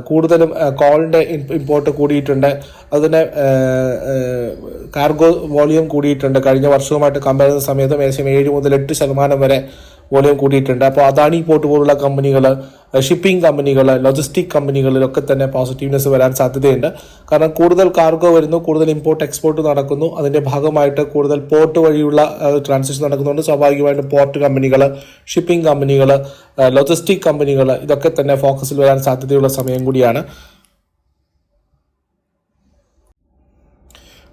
കൂടുതലും കോളിൻ്റെ ഇമ്പോർട്ട് കൂടിയിട്ടുണ്ട്. അതുതന്നെ കാർഗോ വോളിയം കൂടിയിട്ടുണ്ട്. കഴിഞ്ഞ വർഷവുമായിട്ട് കമ്പയർ ചെയ്യുന്ന സമയത്ത് ഏകദേശം 7 മുതൽ 8% വരെ വോളിയം കൂടിയിട്ടുണ്ട്. അപ്പോൾ അദാനി പോർട്ട് പോലുള്ള കമ്പനികൾ, ഷിപ്പിംഗ് കമ്പനികൾ, ലോജിസ്റ്റിക് കമ്പനികളിലൊക്കെ തന്നെ പോസിറ്റീവ്നെസ് വരാൻ സാധ്യതയുണ്ട്. കാരണം കൂടുതൽ കാർഗോ വരുന്നു, കൂടുതൽ ഇമ്പോർട്ട് എക്സ്പോർട്ട് നടക്കുന്നു. അതിൻ്റെ ഭാഗമായിട്ട് കൂടുതൽ പോർട്ട് വഴിയുള്ള ട്രാൻസാക്ഷൻ നടക്കുന്നുണ്ട്. സ്വാഭാവികമായിട്ടും പോർട്ട് കമ്പനികൾ, ഷിപ്പിംഗ് കമ്പനികൾ, ലോജിസ്റ്റിക് കമ്പനികൾ ഇതൊക്കെ തന്നെ ഫോക്കസിൽ വരാൻ സാധ്യതയുള്ള സമയം കൂടിയാണ്.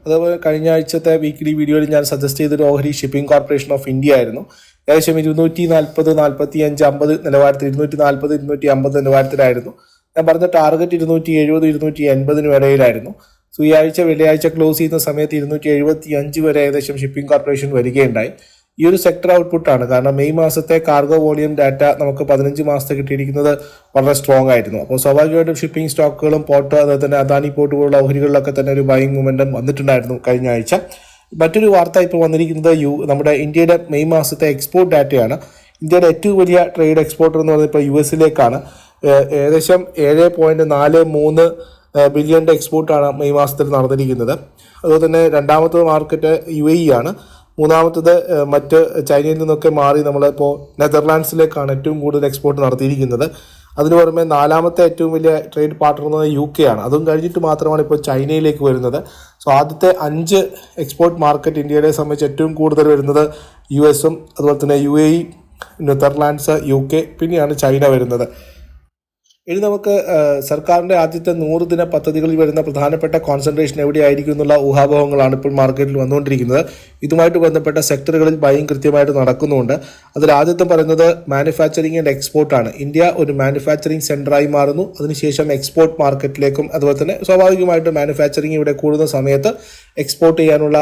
അതേപോലെ കഴിഞ്ഞ ആഴ്ചത്തെ വീക്ക്ലി വീഡിയോയിൽ ഞാൻ സജസ്റ്റ് ചെയ്തൊരു ഓഹരി ഷിപ്പിംഗ് കോർപ്പറേഷൻ ഓഫ് ഇന്ത്യ ആയിരുന്നു. ഏകദേശം 240, 45, 50 നിലവാരത്തിൽ 240, 250 നിലവാരത്തിലായിരുന്നു. ഞാൻ പറഞ്ഞ ടാർഗറ്റ് 270-280 ഇടയിലായിരുന്നു. സോ ഈ ആഴ്ച വെള്ളിയാഴ്ച ക്ലോസ് ചെയ്യുന്ന സമയത്ത് 275 വരെ ഏകദേശം ഷിപ്പിംഗ് കോർപ്പറേഷൻ വരികയുണ്ടായി. ഈ ഒരു സെക്ടർ ഔട്ട്പുട്ടാണ്. കാരണം മെയ് മാസത്തെ കാർഗോ വോളിയം ഡാറ്റ നമുക്ക് 15 മാസത്തെ കിട്ടിയിരിക്കുന്നത് വളരെ സ്ട്രോങ് ആയിരുന്നു. അപ്പോൾ സ്വാഭാവികമായിട്ടും ഷിപ്പിംഗ് സ്റ്റോക്കുകളും പോർട്ട്, അതുപോലെ തന്നെ അദാനി പോർട്ട് പോലുള്ള ഓഹരികളിലൊക്കെ തന്നെ ഒരു ബൈയിങ് മൊമെന്റം വന്നിട്ടുണ്ടായിരുന്നു കഴിഞ്ഞ ആഴ്ച. മറ്റൊരു വാർത്ത ഇപ്പോൾ വന്നിരിക്കുന്നത് നമ്മുടെ ഇന്ത്യയുടെ മെയ് മാസത്തെ എക്സ്പോർട്ട് ഡാറ്റയാണ്. ഇന്ത്യയുടെ ഏറ്റവും വലിയ ട്രേഡ് എക്സ്പോർട്ടർ എന്ന് പറയുന്നത് ഇപ്പോൾ US ഏകദേശം 7.43 ബില്യൻ്റെ എക്സ്പോർട്ടാണ് മെയ് മാസത്തിൽ നടന്നിരിക്കുന്നത്. അതുപോലെ തന്നെ രണ്ടാമത്തെ മാർക്കറ്റ് UAE ആണ്. മൂന്നാമത്തത് മറ്റ് ചൈനയിൽ നിന്നൊക്കെ മാറി നമ്മളിപ്പോൾ നെതർലാൻഡ്സിലേക്കാണ് ഏറ്റവും കൂടുതൽ എക്സ്പോർട്ട് നടത്തിയിരിക്കുന്നത്. അതിന് പുറമെ നാലാമത്തെ ഏറ്റവും വലിയ ട്രേഡ് പാർട്ണർ എന്ന് പറയുന്നത് UK ആണ്. അതും കഴിഞ്ഞിട്ട് മാത്രമാണ് ഇപ്പോൾ ചൈനയിലേക്ക് വരുന്നത്. സോ ആദ്യത്തെ 5 എക്സ്പോർട്ട് മാർക്കറ്റ് ഇന്ത്യയെ സംബന്ധിച്ച് ഏറ്റവും കൂടുതൽ വരുന്നത് US, അതുപോലെ തന്നെ UAE, നെതർലാൻഡ്സ്, UK, പിന്നെയാണ് ചൈന വരുന്നത്. ഇനി നമുക്ക് സർക്കാരിൻ്റെ ആദ്യത്തെ 100 ദിന പദ്ധതികളിൽ വരുന്ന പ്രധാനപ്പെട്ട കോൺസെൻട്രേഷൻ എവിടെയായിരിക്കും എന്നുള്ള ഊഹാപോഹങ്ങളാണ് ഇപ്പോൾ മാർക്കറ്റിൽ വന്നുകൊണ്ടിരിക്കുന്നത്. ഇതുമായിട്ട് ബന്ധപ്പെട്ട സെക്ടറുകളിൽ ബൈയിങ് കൃത്യമായിട്ട് നടക്കുന്നുണ്ട്. അതിൽ ആദ്യത്തെ പറയുന്നത് മാനുഫാക്ചറിങ് ആൻഡ് എക്സ്പോർട്ടാണ്. ഇന്ത്യ ഒരു മാനുഫാക്ചറിങ് സെൻറ്ററായി മാറുന്നു. അതിനുശേഷം എക്സ്പോർട്ട് മാർക്കറ്റിലേക്കും, അതുപോലെ തന്നെ സ്വാഭാവികമായിട്ടും മാനുഫാക്ചറിങ് ഇവിടെ കൂടുന്ന സമയത്ത് എക്സ്പോർട്ട് ചെയ്യാനുള്ള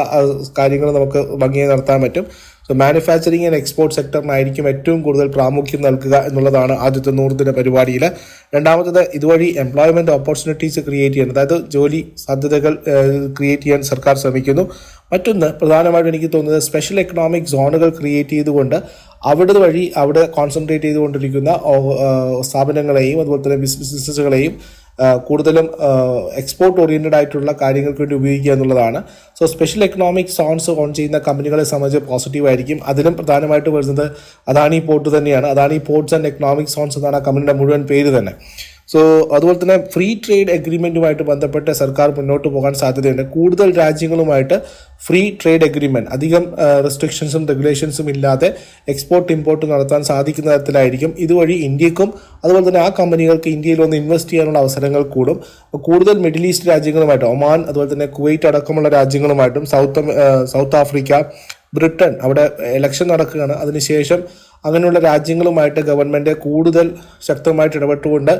കാര്യങ്ങൾ നമുക്ക് ഭംഗിയായി നടത്താൻ പറ്റും. സോ മാനുഫാക്ചറിങ് ആൻഡ് എക്സ്പോർട്ട് സെക്ടറിനായിരിക്കും ഏറ്റവും കൂടുതൽ പ്രാമുഖ്യം നൽകുക എന്നുള്ളതാണ് ആദ്യത്തെ 100 ദിന പരിപാടിയിൽ. രണ്ടാമത്തത് ഇതുവഴി എംപ്ലോയ്മെൻറ്റ് ഓപ്പർച്യൂണിറ്റീസ് ക്രിയേറ്റ് ചെയ്യാൻ, അതായത് ജോലി സാധ്യതകൾ ക്രിയേറ്റ് ചെയ്യാൻ സർക്കാർ ശ്രമിക്കുന്നു. മറ്റൊന്ന് പ്രധാനമായിട്ടും എനിക്ക് തോന്നുന്നത് സ്പെഷ്യൽ എക്കണോമിക് സോണുകൾ ക്രിയേറ്റ് ചെയ്തുകൊണ്ട് അവിടെ കോൺസെൻട്രേറ്റ് ചെയ്തുകൊണ്ടിരിക്കുന്ന സ്ഥാപനങ്ങളെയും അതുപോലെ തന്നെ ബിസിനസ്സുകളെയും കൂടുതലും എക്സ്പോർട്ട് ഓറിയൻറ്റഡ് ആയിട്ടുള്ള കാര്യങ്ങൾക്ക് വേണ്ടി ഉപയോഗിക്കുക എന്നുള്ളതാണ്. So special economic zones own ചെയ്യുന്ന കമ്പനികളെ സംബന്ധിച്ച് പോസിറ്റീവ് ആയിരിക്കും. അതിലും പ്രധാനമായിട്ട് വരുന്നത് അദാനി പോർട്ട് തന്നെയാണ്. Adani ports and economic zones എന്നാണ് ആ കമ്പനിയുടെ മുഴുവൻ പേര് തന്നെ. സോ അതുപോലെ തന്നെ ഫ്രീ ട്രേഡ് എഗ്രിമെൻറ്റുമായിട്ട് ബന്ധപ്പെട്ട് സർക്കാർ മുന്നോട്ട് പോകാൻ സാധ്യതയുണ്ട്. കൂടുതൽ രാജ്യങ്ങളുമായിട്ട് ഫ്രീ ട്രേഡ് എഗ്രിമെൻറ്റ്, അധികം റെസ്ട്രിക്ഷൻസും റെഗുലേഷൻസും ഇല്ലാതെ എക്സ്പോർട്ട് ഇമ്പോർട്ട് നടത്താൻ സാധിക്കുന്ന തരത്തിലായിരിക്കും. ഇതുവഴി ഇന്ത്യക്കും അതുപോലെ തന്നെ ആ കമ്പനികൾക്ക് ഇന്ത്യയിൽ വന്ന് ഇൻവെസ്റ്റ് ചെയ്യാനുള്ള അവസരങ്ങൾ കൂടും. കൂടുതൽ മിഡിൽ ഈസ്റ്റ് രാജ്യങ്ങളുമായിട്ട്, ഒമാൻ, അതുപോലെ തന്നെ കുവൈറ്റ് അടക്കമുള്ള രാജ്യങ്ങളുമായിട്ടും സൗത്ത് ആഫ്രിക്ക, ബ്രിട്ടൻ, അവിടെ ഇലക്ഷൻ നടക്കുകയാണ്. അതിനുശേഷം അങ്ങനെയുള്ള രാജ്യങ്ങളുമായിട്ട് ഗവൺമെൻറ് കൂടുതൽ ശക്തമായിട്ട് ഇടപെട്ടുകൊണ്ട്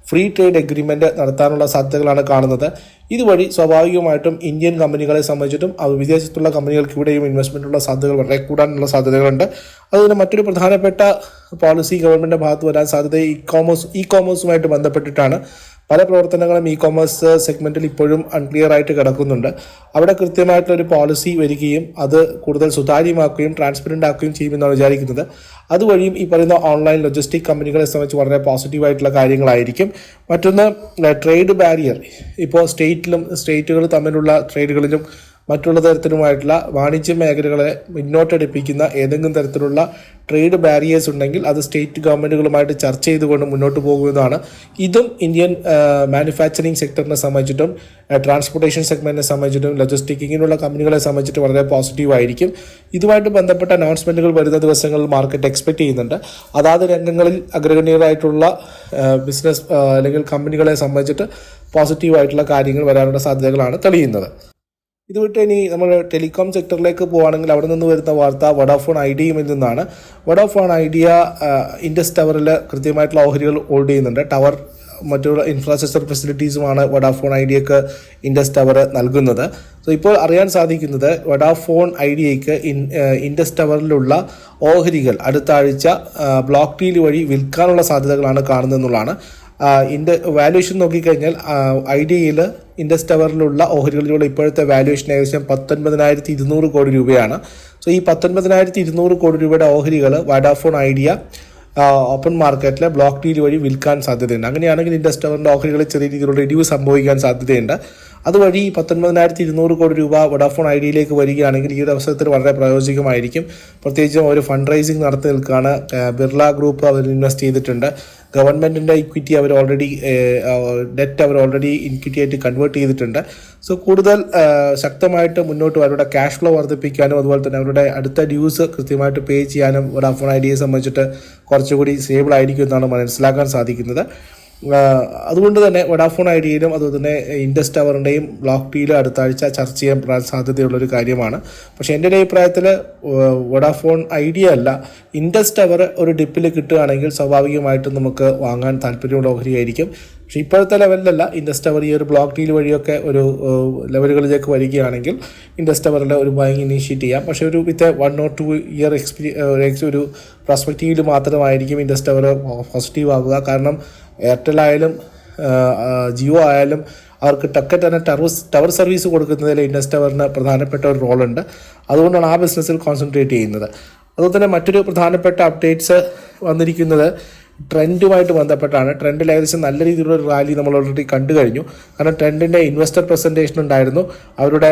ഫ്രീ ട്രേഡ് എഗ്രിമെൻറ്റ് നടത്താനുള്ള സാധ്യതകളാണ് കാണുന്നത്. ഇതുവഴി സ്വാഭാവികമായിട്ടും ഇന്ത്യൻ കമ്പനികളെ സംബന്ധിച്ചിട്ടും വിദേശത്തുള്ള കമ്പനികൾക്ക് ഇവിടെയും ഇൻവെസ്റ്റ്മെൻറ്റുള്ള സാധ്യതകൾ വളരെ കൂടാനുള്ള സാധ്യതകളുണ്ട്. അതുപോലെ മറ്റൊരു പ്രധാനപ്പെട്ട പോളിസി ഗവൺമെൻറ്റിൻ്റെ ഭാഗത്ത് വരാൻ സാധ്യത ഇ കോമേഴ്സുമായിട്ട് ബന്ധപ്പെട്ടിട്ടാണ്. പല പ്രവർത്തനങ്ങളും ഇ കോമേഴ്സ് സെഗ്മെൻറ്റിൽ ഇപ്പോഴും അൺക്ലിയർ ആയിട്ട് കിടക്കുന്നുണ്ട്. അവിടെ കൃത്യമായിട്ടൊരു പോളിസി വരികയും അത് കൂടുതൽ സുതാര്യമാക്കുകയും ട്രാൻസ്പെറൻ്റ് ആക്കുകയും ചെയ്യുമെന്നാണ് വിചാരിക്കുന്നത്. അതുവഴിയും ഈ പറയുന്ന ഓൺലൈൻ ലോജിസ്റ്റിക് കമ്പനികളെ സംബന്ധിച്ച് വളരെ പോസിറ്റീവായിട്ടുള്ള കാര്യങ്ങളായിരിക്കും. മറ്റൊന്ന് ട്രേഡ് ബാരിയർ. ഇപ്പോൾ സ്റ്റേറ്റുകൾ തമ്മിലുള്ള ട്രേഡുകളിലും മറ്റുള്ള തരത്തിലുമായിട്ടുള്ള വാണിജ്യ മേഖലകളെ മുന്നോട്ടടുപ്പിക്കുന്ന ഏതെങ്കിലും തരത്തിലുള്ള ട്രേഡ് ബാരിയേഴ്സ് ഉണ്ടെങ്കിൽ അത് സ്റ്റേറ്റ് ഗവൺമെൻറ്റുകളുമായിട്ട് ചർച്ച ചെയ്തുകൊണ്ട് മുന്നോട്ട് പോകുന്നതാണ്. ഇതും ഇന്ത്യൻ മാനുഫാക്ചറിങ് സെക്ടറിനെ സംബന്ധിച്ചിട്ടും ട്രാൻസ്പോർട്ടേഷൻ സെഗ്മെൻറ്റിനെ സംബന്ധിച്ചിട്ടും ലോജിസ്റ്റിക് ഇങ്ങനെയുള്ള കമ്പനികളെ സംബന്ധിച്ചിട്ട് വളരെ പോസിറ്റീവ് ആയിരിക്കും. ഇതുമായിട്ട് ബന്ധപ്പെട്ട അനൗൺസ്മെൻറ്റുകൾ വരുന്ന ദിവസങ്ങളിൽ മാർക്കറ്റ് എക്സ്പെക്ട് ചെയ്യുന്നുണ്ട്. അതാത് രംഗങ്ങളിൽ അഗ്രഗണ്യരായിട്ടുള്ള ബിസിനസ് അല്ലെങ്കിൽ കമ്പനികളെ സംബന്ധിച്ചിട്ട് പോസിറ്റീവായിട്ടുള്ള കാര്യങ്ങൾ വരാനുള്ള സാധ്യതകളാണ് തെളിയുന്നത്. ഇത് വിട്ട് ഇനി നമ്മൾ ടെലികോം സെക്ടറിലേക്ക് പോവുകയാണെങ്കിൽ അവിടെ നിന്ന് വരുന്ന വാർത്ത വോഡാഫോൺ ഐഡിയയിൽ നിന്നാണ്. വോഡാഫോൺ ഐഡിയ ഇൻഡസ് ടവറിൽ കൃത്യമായിട്ടുള്ള ഓഹരികൾ ഹോൾഡ് ചെയ്യുന്നുണ്ട്. ടവർ മറ്റുള്ള ഇൻഫ്രാസ്ട്രക്ചർ ഫെസിലിറ്റീസുമാണ് വോഡാഫോൺ ഐഡിയക്ക് ഇൻഡസ് ടവർ നൽകുന്നത്. സോ ഇപ്പോൾ അറിയാൻ സാധിക്കുന്നത് വോഡാഫോൺ ഐഡിയയ്ക്ക് ഇൻഡസ് ടവറിലുള്ള ഓഹരികൾ അടുത്ത ആഴ്ച ബ്ലോക്ക് ഡീൽ വഴി വിൽക്കാനുള്ള സാധ്യതകളാണ് കാണുന്നതെന്നുള്ളതാണ്. വാല്യുവേഷൻ നോക്കിക്കഴിഞ്ഞാൽ ഐഡിയയിൽ ഇൻഡസ് ടവറിലുള്ള ഓഹരികളിലുള്ള ഇപ്പോഴത്തെ വാല്യുവേഷൻ ഏകദേശം 19,200 കോടി രൂപയാണ്. സോ ഈ 19,200 കോടി രൂപയുടെ ഓഹരികൾ വോഡാഫോൺ ഐഡിയ ഓപ്പൺ മാർക്കറ്റിലെ ബ്ലോക്ക് ഡീൽ വഴി വിൽക്കാൻ സാധ്യതയുണ്ട്. അങ്ങനെയാണെങ്കിൽ ഇൻഡസ് ടവറിൻ്റെ ഓഹരികളിൽ ചെറിയ രീതിയിലുള്ള ഇടിവ് സംഭവിക്കാൻ സാധ്യതയുണ്ട്. അതുവഴി 19,200 കോടി രൂപ വോഡാഫോൺ ഐഡിയയിലേക്ക് വരികയാണെങ്കിൽ ഈ ഒരു അവസരത്തിൽ വളരെ പ്രയോജനമായിരിക്കും. പ്രത്യേകിച്ചും ഒരു ഫണ്ട് റൈസിങ് നടത്തി നിൽക്കുകയാണ്. ബിർള ഗ്രൂപ്പ് അവർ ഇൻവെസ്റ്റ് ചെയ്തിട്ടുണ്ട്. ഗവൺമെൻറ്റിൻ്റെ ഇക്വിറ്റി ഡെറ്റ് അവർ ഓൾറെഡി ഇക്വിറ്റി ആയിട്ട് കൺവേർട്ട് ചെയ്തിട്ടുണ്ട്. സോ കൂടുതൽ ശക്തമായിട്ട് മുന്നോട്ട് അവരുടെ ക്യാഷ് ഫ്ലോ വർദ്ധിപ്പിക്കാനും അതുപോലെ തന്നെ അവരുടെ അടുത്ത ഡ്യൂസ് കൃത്യമായിട്ട് പേ ചെയ്യാനും വോഡാഫോൺ ഐഡിയയെ സംബന്ധിച്ചിട്ട് കുറച്ചുകൂടി സ്റ്റേബിൾ ആയിരിക്കും എന്നാണ് മനസ്സിലാക്കാൻ സാധിക്കുന്നത്. അതുകൊണ്ട് തന്നെ വോഡാഫോൺ ഐഡിയയിലും അതുപോലെ തന്നെ ഇൻഡസ് ടവറിൻ്റെയും ബ്ലോക്ക് ഡീലും അടുത്ത ആഴ്ച ചർച്ച ചെയ്യാൻ സാധ്യതയുള്ളൊരു കാര്യമാണ്. പക്ഷേ എൻ്റെ ഒരു അഭിപ്രായത്തിൽ വോഡാഫോൺ ഐഡിയ അല്ല, ഇൻഡസ് ടവർ ഒരു ഡിപ്പിൽ കിട്ടുകയാണെങ്കിൽ സ്വാഭാവികമായിട്ടും നമുക്ക് വാങ്ങാൻ താല്പര്യമുള്ള ഓഹരിയായിരിക്കും. പക്ഷേ ഇപ്പോഴത്തെ ലെവലിലല്ല. ഇൻഡസ്റ്റവർ ഈ ഒരു ബ്ലോക്ക് ഡീൽ വഴിയൊക്കെ ഒരു ലെവലുകളിലേക്ക് വരികയാണെങ്കിൽ ഇൻഡസ്റ്റവറിൽ ഒരു ബൈങ് ഇനീഷ്യേറ്റ് ചെയ്യാം. പക്ഷേ ഒരു വിത്ത് 1 or 2 ഇയർ ഒരു പെർസ്പെക്റ്റീവിൽ മാത്രമായിരിക്കും ഇൻഡസ്റ്റവർ പോസിറ്റീവ് ആകുക. കാരണം എയർടെൽ ആയാലും ജിയോ ആയാലും അവർക്ക് തന്നെ ടവർ സർവീസ് കൊടുക്കുന്നതിൽ ഇൻഡസ്റ്റവറിന് പ്രധാനപ്പെട്ട ഒരു റോളുണ്ട്. അതുകൊണ്ടാണ് ആ ബിസിനസ്സിൽ കോൺസെൻട്രേറ്റ് ചെയ്യുന്നത്. അതുപോലെ തന്നെ മറ്റൊരു പ്രധാനപ്പെട്ട അപ്ഡേറ്റ്സ് വന്നിരിക്കുന്നത് ട്രെൻഡുമായിട്ട് ബന്ധപ്പെട്ടാണ്. ട്രെൻഡിൽ ഏകദേശം നല്ല രീതിയിലുള്ള ഒരു റാലി നമ്മൾ ഓൾറെഡി കണ്ടു കഴിഞ്ഞു. കാരണം ട്രെൻഡിൻ്റെ ഇൻവെസ്റ്റർ പ്രസൻറ്റേഷൻ ഉണ്ടായിരുന്നു, അവരുടെ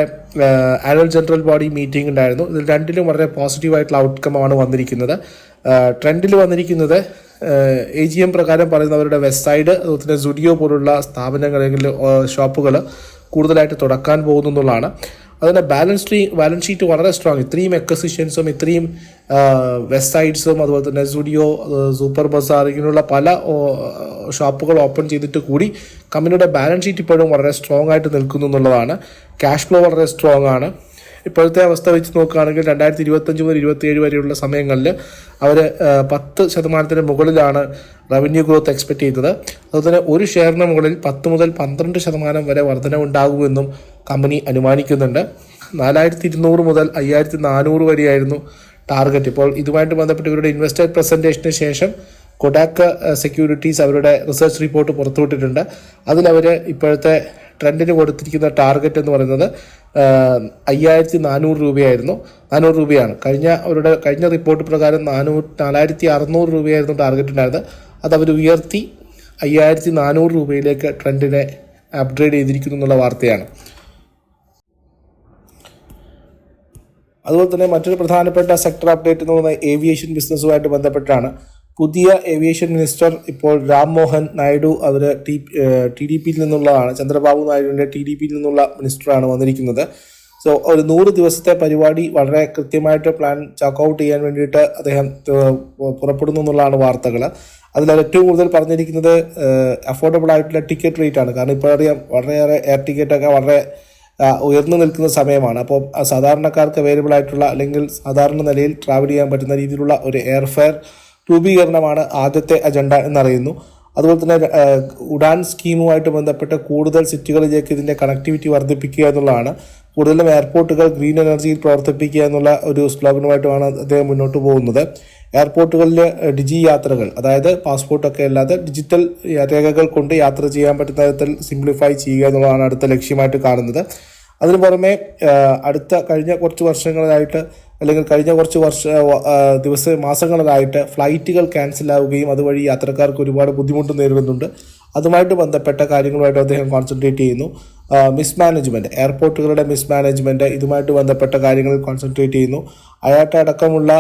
ആനുവൽ ജനറൽ ബോഡി മീറ്റിംഗ് ഉണ്ടായിരുന്നു. ഇതിൽ രണ്ടിലും വളരെ പോസിറ്റീവായിട്ടുള്ള ഔട്ട്കമാണ് വന്നിരിക്കുന്നത്. ട്രെൻഡിൽ വന്നിരിക്കുന്നത് AGM പ്രകാരം പറയുന്നവരുടെ വെബ്സൈറ്റ്, അതുപോലെ തന്നെ സുഡിയോ പോലുള്ള സ്ഥാപനങ്ങൾ അല്ലെങ്കിൽ ഷോപ്പുകൾ കൂടുതലായിട്ട് തുടക്കാൻ പോകുന്നു എന്നുള്ളതാണ്. അതുപോലെ ബാലൻസ് ഷീറ്റ് വളരെ സ്ട്രോങ്. ഇത്രയും എക്വസിഷൻസും ഇത്രയും വെബ്സൈറ്റ്സും അതുപോലെ തന്നെ സുഡിയോ, സൂപ്പർ ബസാർ ഇങ്ങനെയുള്ള പല ഷോപ്പുകൾ ഓപ്പൺ ചെയ്തിട്ട് കൂടി കമ്പനിയുടെ ബാലൻസ് ഷീറ്റ് ഇപ്പോഴും വളരെ സ്ട്രോങ് ആയിട്ട് നിൽക്കുന്നു എന്നുള്ളതാണ്. ക്യാഷ് ഫ്ലോ വളരെ സ്ട്രോങ് ആണ്. ഇപ്പോഴത്തെ അവസ്ഥ വെച്ച് നോക്കുകയാണെങ്കിൽ 2025 മുതൽ 2027 വരെയുള്ള സമയങ്ങളിൽ അവർ 10% മുകളിലാണ് റവന്യൂ ഗ്രോത്ത് എക്സ്പെക്ട് ചെയ്തത്. അതുപോലെ തന്നെ ഒരു ഷെയറിന് മുകളിൽ 10 മുതൽ 12% വരെ വർധനവുണ്ടാകുമെന്നും കമ്പനി അനുമാനിക്കുന്നുണ്ട്. 4200 മുതൽ 5400 വരെയായിരുന്നു ടാർഗറ്റ്. ഇപ്പോൾ ഇതുമായിട്ട് ബന്ധപ്പെട്ട് ഇവരുടെ ഇൻവെസ്റ്റർ പ്രസൻറ്റേഷന് ശേഷം കൊഡാക്ക് സെക്യൂരിറ്റീസ് അവരുടെ റിസർച്ച് റിപ്പോർട്ട് പുറത്തുവിട്ടിട്ടുണ്ട്. അതിലവർ ഇപ്പോഴത്തെ ട്രെൻഡിന് കൊടുത്തിരിക്കുന്ന ടാർഗറ്റ് എന്ന് പറയുന്നത് 5400 രൂപയായിരുന്നു. 400 രൂപയാണ്. കഴിഞ്ഞ റിപ്പോർട്ട് പ്രകാരം 4600 രൂപയായിരുന്നു ടാർഗറ്റ് ഉണ്ടായിരുന്നത്. അത് അവർ ഉയർത്തി 5400 രൂപയിലേക്ക് ട്രെൻഡിനെ അപ്ഗ്രേഡ് ചെയ്തിരിക്കുന്നു എന്നുള്ള വാർത്തയാണ്. അതുപോലെ തന്നെ മറ്റൊരു പ്രധാനപ്പെട്ട സെക്ടർ അപ്ഡേറ്റ് എന്ന് പറയുന്നത് ഏവിയേഷൻ ബിസിനസ്സുമായിട്ട് ബന്ധപ്പെട്ടാണ്. പുതിയ ഏവിയേഷൻ മിനിസ്റ്റർ ഇപ്പോൾ രാം മോഹൻ നായിഡു അവർ TDPയിൽ നിന്നുള്ളതാണ്. ചന്ദ്രബാബു നായിഡുവിൻ്റെ TDPയിൽ നിന്നുള്ള മിനിസ്റ്ററാണ് വന്നിരിക്കുന്നത്. സോ ഒരു 100 ദിവസത്തെ പരിപാടി വളരെ കൃത്യമായിട്ട് പ്ലാൻ ചാക്കൗട്ട് ചെയ്യാൻ വേണ്ടിയിട്ട് അദ്ദേഹം പുറപ്പെടുന്നു എന്നുള്ളതാണ് വാർത്തകൾ. അതിൽ ഏറ്റവും കൂടുതൽ പറഞ്ഞിരിക്കുന്നത് അഫോർഡബിൾ ആയിട്ടുള്ള ടിക്കറ്റ് റേറ്റ് ആണ്. കാരണം ഇപ്പോൾ അറിയാം വളരെയേറെ എയർ ടിക്കറ്റൊക്കെ വളരെ ഉയർന്നു നിൽക്കുന്ന സമയമാണ്. അപ്പോൾ സാധാരണക്കാർക്ക് അവൈലബിൾ ആയിട്ടുള്ള അല്ലെങ്കിൽ സാധാരണ നിലയിൽ ട്രാവൽ ചെയ്യാൻ പറ്റുന്ന രീതിയിലുള്ള ഒരു എയർഫെയർ രൂപീകരണമാണ് ആദ്യത്തെ അജണ്ട എന്നറിയുന്നു. അതുപോലെ തന്നെ ഉഡാൻ സ്കീമുമായിട്ട് ബന്ധപ്പെട്ട് കൂടുതൽ സിറ്റികളിലേക്ക് ഇതിൻ്റെ കണക്ടിവിറ്റി വർദ്ധിപ്പിക്കുക എന്നുള്ളതാണ്. കൂടുതലും എയർപോർട്ടുകൾ ഗ്രീൻ എനർജിയിൽ പ്രവർത്തിപ്പിക്കുക എന്നുള്ള ഒരു സ്ലോഗനുമായിട്ടുമാണ് അദ്ദേഹം മുന്നോട്ട് പോകുന്നത്. എയർപോർട്ടുകളിൽ ഡിജി യാത്രകൾ, അതായത് പാസ്പോർട്ടൊക്കെ അല്ലാതെ ഡിജിറ്റൽ രേഖകൾ കൊണ്ട് യാത്ര ചെയ്യാൻ പറ്റുന്ന തരത്തിൽ സിംപ്ലിഫൈ ചെയ്യുക എന്നുള്ളതാണ് അടുത്ത ലക്ഷ്യമായിട്ട് കാണുന്നത്. അതിനു പുറമെ കഴിഞ്ഞ കുറച്ച് വർഷങ്ങളായിട്ട് അല്ലെങ്കിൽ കഴിഞ്ഞ കുറച്ച് മാസങ്ങളിലായിട്ട് ഫ്ലൈറ്റുകൾ ക്യാൻസൽ ആവുകയും അതുവഴി യാത്രക്കാർക്ക് ഒരുപാട് ബുദ്ധിമുട്ട് നേരിടുന്നുണ്ട്. അതുമായിട്ട് ബന്ധപ്പെട്ട കാര്യങ്ങളുമായിട്ട് അദ്ദേഹം കോൺസെൻട്രേറ്റ് ചെയ്യുന്നു. മിസ്മാനേജ്മെൻറ്റ്, എയർപോർട്ടുകളുടെ മിസ്മാനേജ്മെൻറ്റ്, ഇതുമായിട്ട് ബന്ധപ്പെട്ട കാര്യങ്ങളിൽ കോൺസെൻട്രേറ്റ് ചെയ്യുന്നു. അയാട്ട അടക്കമുള്ള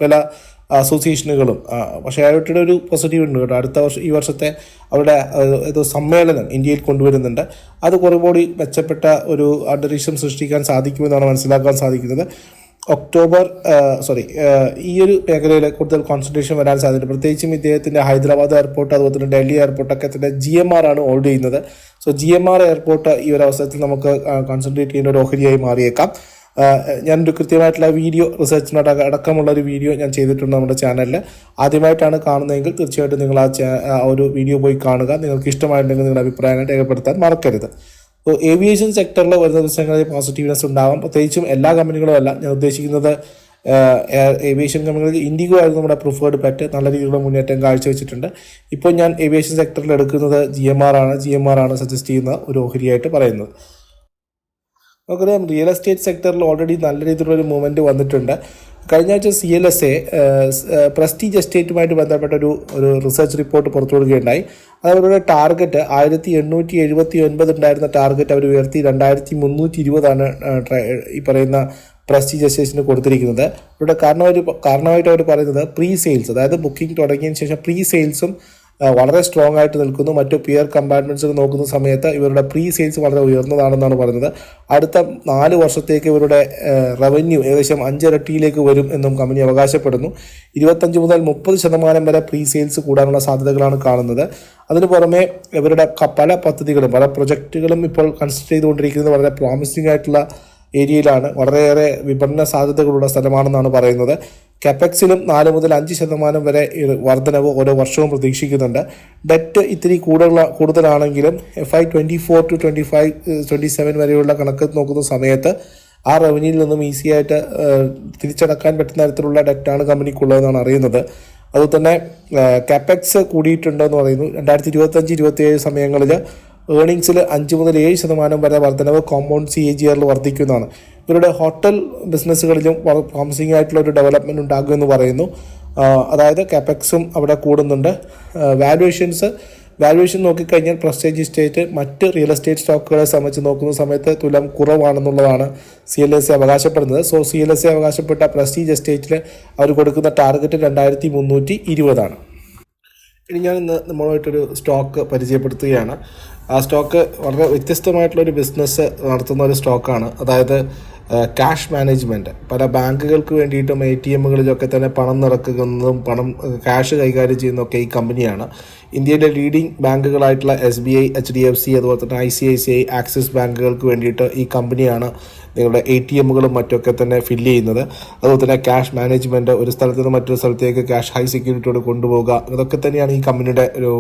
പല അസോസിയേഷനുകളും. പക്ഷേ അയാട്ടയുടെ ഒരു പോസിറ്റീവ് ഉണ്ട് കേട്ടോ. ഈ വർഷത്തെ അവരുടെ സമ്മേളനം ഇന്ത്യയിൽ കൊണ്ടുവരുന്നുണ്ട്. അത് കുറച്ചുകൂടി മെച്ചപ്പെട്ട ഒരു അന്തരീക്ഷം സൃഷ്ടിക്കാൻ സാധിക്കുമെന്നാണ് മനസ്സിലാക്കാൻ സാധിക്കുന്നത്. ഈ ഒരു മേഖലയിൽ കൂടുതൽ കോൺസെൻട്രേഷൻ വരാൻ സാധ്യത. പ്രത്യേകിച്ചും ഇദ്ദേഹത്തിൻ്റെ ഹൈദരാബാദ് എയർപോർട്ട് അതുപോലെ തന്നെ ഡൽഹി എയർപോർട്ടൊക്കെ തന്നെ GMR ആണ് ഹോൾഡ് ചെയ്യുന്നത്. സോ GMR എയർപോർട്ട് ഈ ഒരു അവസരത്തിൽ നമുക്ക് കോൺസെൻട്രേറ്റ് ചെയ്യുന്ന ഒരു ഓഹരിയായി മാറിയേക്കാം. ഞാനൊരു കൃത്യമായിട്ടുള്ള വീഡിയോ റിസർച്ചിനോട് അടക്കമുള്ള ഒരു വീഡിയോ ഞാൻ ചെയ്തിട്ടുണ്ട് നമ്മുടെ ചാനലിൽ. ആദ്യമായിട്ടാണ് കാണുന്നതെങ്കിൽ തീർച്ചയായിട്ടും നിങ്ങൾ ആ ഒരു വീഡിയോ പോയി കാണുക. നിങ്ങൾക്ക് ഇഷ്ടമായിട്ടുണ്ടെങ്കിൽ നിങ്ങളുടെ അഭിപ്രായങ്ങൾ രേഖപ്പെടുത്താൻ മറക്കരുത്. അപ്പോൾ ഏവിയേഷൻ സെക്ടറിൽ വരുന്ന ദിവസങ്ങളിൽ പോസിറ്റീവ്നെസ് ഉണ്ടാവാം. പ്രത്യേകിച്ചും എല്ലാ കമ്പനികളും അല്ല, ഞാൻ ഉദ്ദേശിക്കുന്നത് ഏവിയേഷൻ കമ്പനികളിൽ ഇൻഡിഗോ ആയിരുന്നു നമ്മുടെ പ്രിഫേർഡ് പെറ്റ്. നല്ല രീതിയിലുള്ള മുന്നേറ്റം കാഴ്ചവെച്ചിട്ടുണ്ട്. ഇപ്പോൾ ഞാൻ ഏവിയേഷൻ സെക്ടറിൽ എടുക്കുന്നത് GMR ആണ് സജസ്റ്റ് ചെയ്യുന്ന ഒരു ഓഹരിയായിട്ട് പറയുന്നത്. നമുക്കറിയാം റിയൽ എസ്റ്റേറ്റ് സെക്ടറിൽ ഓൾറെഡി നല്ല രീതിയിലുള്ളൊരു മൂവ്മെൻറ്റ് വന്നിട്ടുണ്ട്. കഴിഞ്ഞ ആഴ്ച CLSA പ്രസ്റ്റീജ് എസ്റ്റേറ്റുമായിട്ട് ബന്ധപ്പെട്ട ഒരു റിസർച്ച് റിപ്പോർട്ട് പുറത്തുവിടുകയുണ്ടായി. അത് അവരുടെ ടാർഗറ്റ് 1879 ഉണ്ടായിരുന്ന ടാർഗറ്റ് അവർ ഉയർത്തി 2320 ഈ പറയുന്ന പ്രസ്റ്റീജ് എസ്റ്റേറ്റിന് കൊടുത്തിരിക്കുന്നത്. ഇവിടെ കാരണമായിട്ട് അവർ പറയുന്നത് പ്രീ സെയിൽസ്, അതായത് ബുക്കിംഗ് തുടങ്ങിയതിന് ശേഷം പ്രീ സെയിൽസും വളരെ സ്ട്രോങ് ആയിട്ട് നിൽക്കുന്നു. മറ്റു പിയർ കമ്പാർട്ട്മെൻറ്റ്സ് നോക്കുന്ന സമയത്ത് ഇവരുടെ പ്രീ സെയിൽസ് വളരെ ഉയർന്നതാണെന്നാണ് പറയുന്നത്. അടുത്ത 4 വർഷത്തേക്ക് ഇവരുടെ റവന്യൂ ഏകദേശം 5 ഇരട്ടിയിലേക്ക് വരും എന്നും കമ്പനി അവകാശപ്പെടുന്നു. 25 മുതൽ 30% വരെ പ്രീ സെയിൽസ് കൂടാനുള്ള സാധ്യതകളാണ് കാണുന്നത്. അതിനു പുറമെ ഇവരുടെ പല പദ്ധതികളും പല പ്രൊജക്റ്റുകളും ഇപ്പോൾ കൺസിഡർ ചെയ്തുകൊണ്ടിരിക്കുന്നത് വളരെ പ്രോമിസിംഗ് ആയിട്ടുള്ള ഏരിയയിലാണ്. വളരെയേറെ വിപണന സാധ്യതകളുള്ള സ്ഥലമാണെന്നാണ് പറയുന്നത്. കാപ്പെക്സിലും 4 മുതൽ 5% വരെ വർധനവ് ഓരോ വർഷവും പ്രതീക്ഷിക്കുന്നുണ്ട്. ഡെറ്റ് ഇത്തിരി കൂടുതലാണെങ്കിലും FY24 to 27 വരെയുള്ള കണക്ക് നോക്കുന്ന സമയത്ത് ആ റവന്യൂയിൽ നിന്നും ഈസി ആയിട്ട് തിരിച്ചടക്കാൻ പറ്റുന്ന തരത്തിലുള്ള ഡെറ്റാണ് കമ്പനിക്കുള്ളതെന്നാണ് അറിയുന്നത്. അതുതന്നെ കാപ്പെക്സ് കൂടിയിട്ടുണ്ടെന്ന് പറയുന്നു. 2025-27 സമയങ്ങളിൽ ഏർണിങ്സിൽ 5 മുതൽ 7% വരെ വർധനവ് കോമ്പൗണ്ട് CAGR വർദ്ധിക്കുന്നതാണ്. ഇവരുടെ ഹോട്ടൽ ബിസിനസ്സുകളിലും പ്രോമിസിംഗ് ആയിട്ടുള്ള ഒരു ഡെവലപ്മെൻറ്റ് ഉണ്ടാകുമെന്ന് പറയുന്നു. അതായത് കാപ്പെക്സും അവിടെ കൂടുന്നുണ്ട്. വാല്യുവേഷൻ നോക്കിക്കഴിഞ്ഞാൽ പ്രസ്റ്റേജ് എസ്റ്റേറ്റ് മറ്റ് റിയൽ എസ്റ്റേറ്റ് സ്റ്റോക്കുകളെ സംബന്ധിച്ച് നോക്കുന്ന സമയത്ത് തുലം കുറവാണെന്നുള്ളതാണ് CLSA അവകാശപ്പെടുന്നത്. CLSA അവകാശപ്പെട്ട പ്രസ്റ്റീജ് എസ്റ്റേറ്റിൽ അവർ കൊടുക്കുന്ന ടാർഗറ്റ് 2320 ഇനി ഞാൻ ഇന്ന് നമ്മളുമായിട്ടൊരു സ്റ്റോക്ക് പരിചയപ്പെടുത്തുകയാണ്. ആ സ്റ്റോക്ക് വളരെ വ്യത്യസ്തമായിട്ടുള്ളൊരു ബിസിനസ് നടത്തുന്ന ഒരു സ്റ്റോക്കാണ്. അതായത് ക്യാഷ് മാനേജ്മെൻറ്റ്. പല ബാങ്കുകൾക്ക് വേണ്ടിയിട്ടും ATMകളിലൊക്കെ തന്നെ പണം നിറക്കുന്നതും ക്യാഷ് കൈകാര്യം ചെയ്യുന്നതൊക്കെ ഈ കമ്പനിയാണ്. ഇന്ത്യയിലെ ലീഡിംഗ് ബാങ്കുകളായിട്ടുള്ള SBI, HDFC, അതുപോലെ തന്നെ ICICI, ആക്സിസ് ബാങ്കുകൾക്ക് വേണ്ടിയിട്ട് ഈ കമ്പനിയാണ് നിങ്ങളുടെ ATMകളും മറ്റൊക്കെ തന്നെ ഫില്ല് ചെയ്യുന്നത്. അതുപോലെ തന്നെ ക്യാഷ് മാനേജ്മെൻറ്റ്, ഒരു സ്ഥലത്ത് നിന്ന് മറ്റൊരു സ്ഥലത്തേക്ക് ക്യാഷ് ഹൈ സെക്യൂരിറ്റിയോട് കൊണ്ടുപോകുക, ഇതൊക്കെ തന്നെയാണ് ഈ കമ്പനിയുടെ ഒരു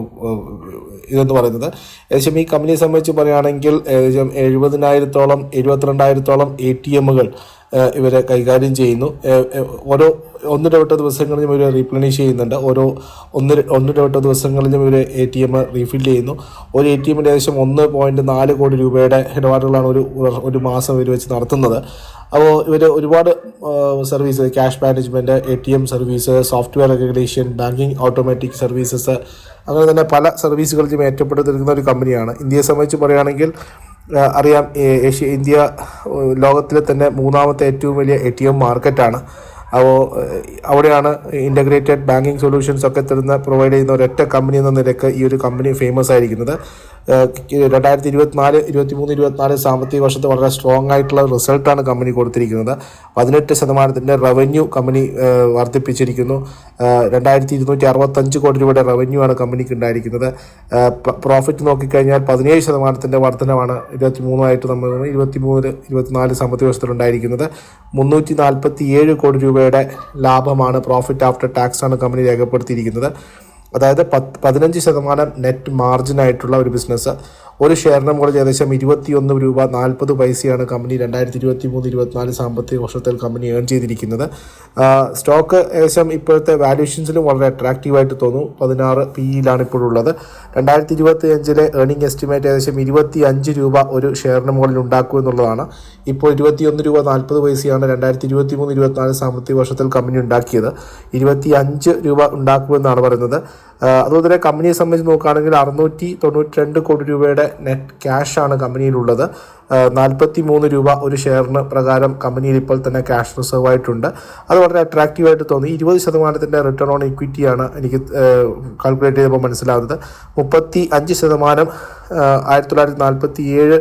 ഇതെന്ന് പറയുന്നത്. ഏകദേശം ഈ കമ്പനിയെ സംബന്ധിച്ച് പറയുകയാണെങ്കിൽ ഏകദേശം 72,000-ഓളം ATMകൾ ഇവർ കൈകാര്യം ചെയ്യുന്നു. ഓരോ 1-2 ദിവസങ്ങളിലും ഇവർ റീപ്ലനിഷ് ചെയ്യുന്നുണ്ട്. ഓരോ 1-2 ദിവസങ്ങളിലും ഇവർ ATM റീഫിൽ ചെയ്യുന്നു. ഒരു ATMിൻ്റെ ഏകദേശം 1.4 കോടി രൂപയുടെ ഇടപാടുകളാണ് ഒരു മാസം ഇവർ വെച്ച് നടത്തുന്നത്. അപ്പോൾ ഇവർ ഒരുപാട് service, cash management, ATM service, software regulation, banking automatic services, അങ്ങനെ തന്നെ പല സർവീസുകളിലും ഏറ്റെടുത്തിരിക്കുന്ന ഒരു കമ്പനിയാണ്. ഇന്ത്യയെ സംബന്ധിച്ച് പറയുകയാണെങ്കിൽ അറിയാം, ഇന്ത്യ ലോകത്തിലെ തന്നെ 3ാമത്തെ ഏറ്റവും വലിയ ATM മാർക്കറ്റാണ്. അപ്പോൾ അവിടെയാണ് ഇൻ്റഗ്രേറ്റഡ് ബാങ്കിങ് സൊല്യൂഷൻസ് ഒക്കെ പ്രൊവൈഡ് ചെയ്യുന്ന ഒരൊറ്റ കമ്പനി എന്ന നിലയ്ക്ക് ഈ ഒരു കമ്പനി ഫേമസ് ആയിരിക്കുന്നത്. 2023-24 സാമ്പത്തിക വർഷത്തെ വളരെ സ്ട്രോങ് ആയിട്ടുള്ള റിസൾട്ടാണ് കമ്പനി കൊടുത്തിരിക്കുന്നത്. 18% റവന്യൂ കമ്പനി വർദ്ധിപ്പിച്ചിരിക്കുന്നു. 2,265 കോടി രൂപയുടെ റവന്യൂ ആണ് കമ്പനിക്ക് ഉണ്ടായിരിക്കുന്നത്. പ്രോഫിറ്റ് നോക്കിക്കഴിഞ്ഞാൽ 17% വർധനമാണ് 23 നമ്മൾ 23-24 സാമ്പത്തിക വർഷത്തിൽ ഉണ്ടായിരിക്കുന്നത്. 347 കോടി രൂപയുടെ ലാഭമാണ്, പ്രോഫിറ്റ് ആഫ്റ്റർ ടാക്സ് ആണ് കമ്പനി രേഖപ്പെടുത്തിയിരിക്കുന്നത്. അതായത് 15% നെറ്റ് മാർജിനായിട്ടുള്ള ഒരു ബിസിനസ്. ഒരു ഷെയറിന് മുകളിൽ ഏകദേശം 21 രൂപ 40 പൈസയാണ് കമ്പനി 2023-24 സാമ്പത്തിക വർഷത്തിൽ കമ്പനി ഏൺ ചെയ്തിരിക്കുന്നത്. സ്റ്റോക്ക് ഏകദേശം ഇപ്പോഴത്തെ വാല്യൂഷൻസിലും വളരെ അട്രാക്റ്റീവായിട്ട് തോന്നും. 16 PE ഇപ്പോഴുള്ളത്. 2025 ഏർണിംഗ് എസ്റ്റിമേറ്റ് ഏകദേശം 25 രൂപ ഒരു ഷെയറിന് മുകളിൽ ഉണ്ടാക്കുമെന്നുള്ളതാണ്. ഇപ്പോൾ 21 രൂപ 40 പൈസയാണ് 2023-24 സാമ്പത്തിക വർഷത്തിൽ കമ്പനി ഉണ്ടാക്കിയത്. 25 രൂപ ഉണ്ടാക്കുമെന്നാണ് പറയുന്നത്. അതുപോലെ തന്നെ കമ്പനിയെ സംബന്ധിച്ച് നോക്കുകയാണെങ്കിൽ 692 കോടി രൂപയുടെ നെറ്റ് ക്യാഷാണ് കമ്പനിയിലുള്ളത്. 43 രൂപ ഒരു ഷെയറിന് പ്രകാരം കമ്പനിയിൽ ഇപ്പോൾ തന്നെ ക്യാഷ് റിസർവ് ആയിട്ടുണ്ട്. അത് വളരെ അട്രാക്റ്റീവായിട്ട് തോന്നി. 20% റിട്ടേൺ ഓൺ ഇക്വിറ്റിയാണ് എനിക്ക് കാൽക്കുലേറ്റ് ചെയ്തപ്പോൾ മനസ്സിലാവുന്നത്. 35% 1947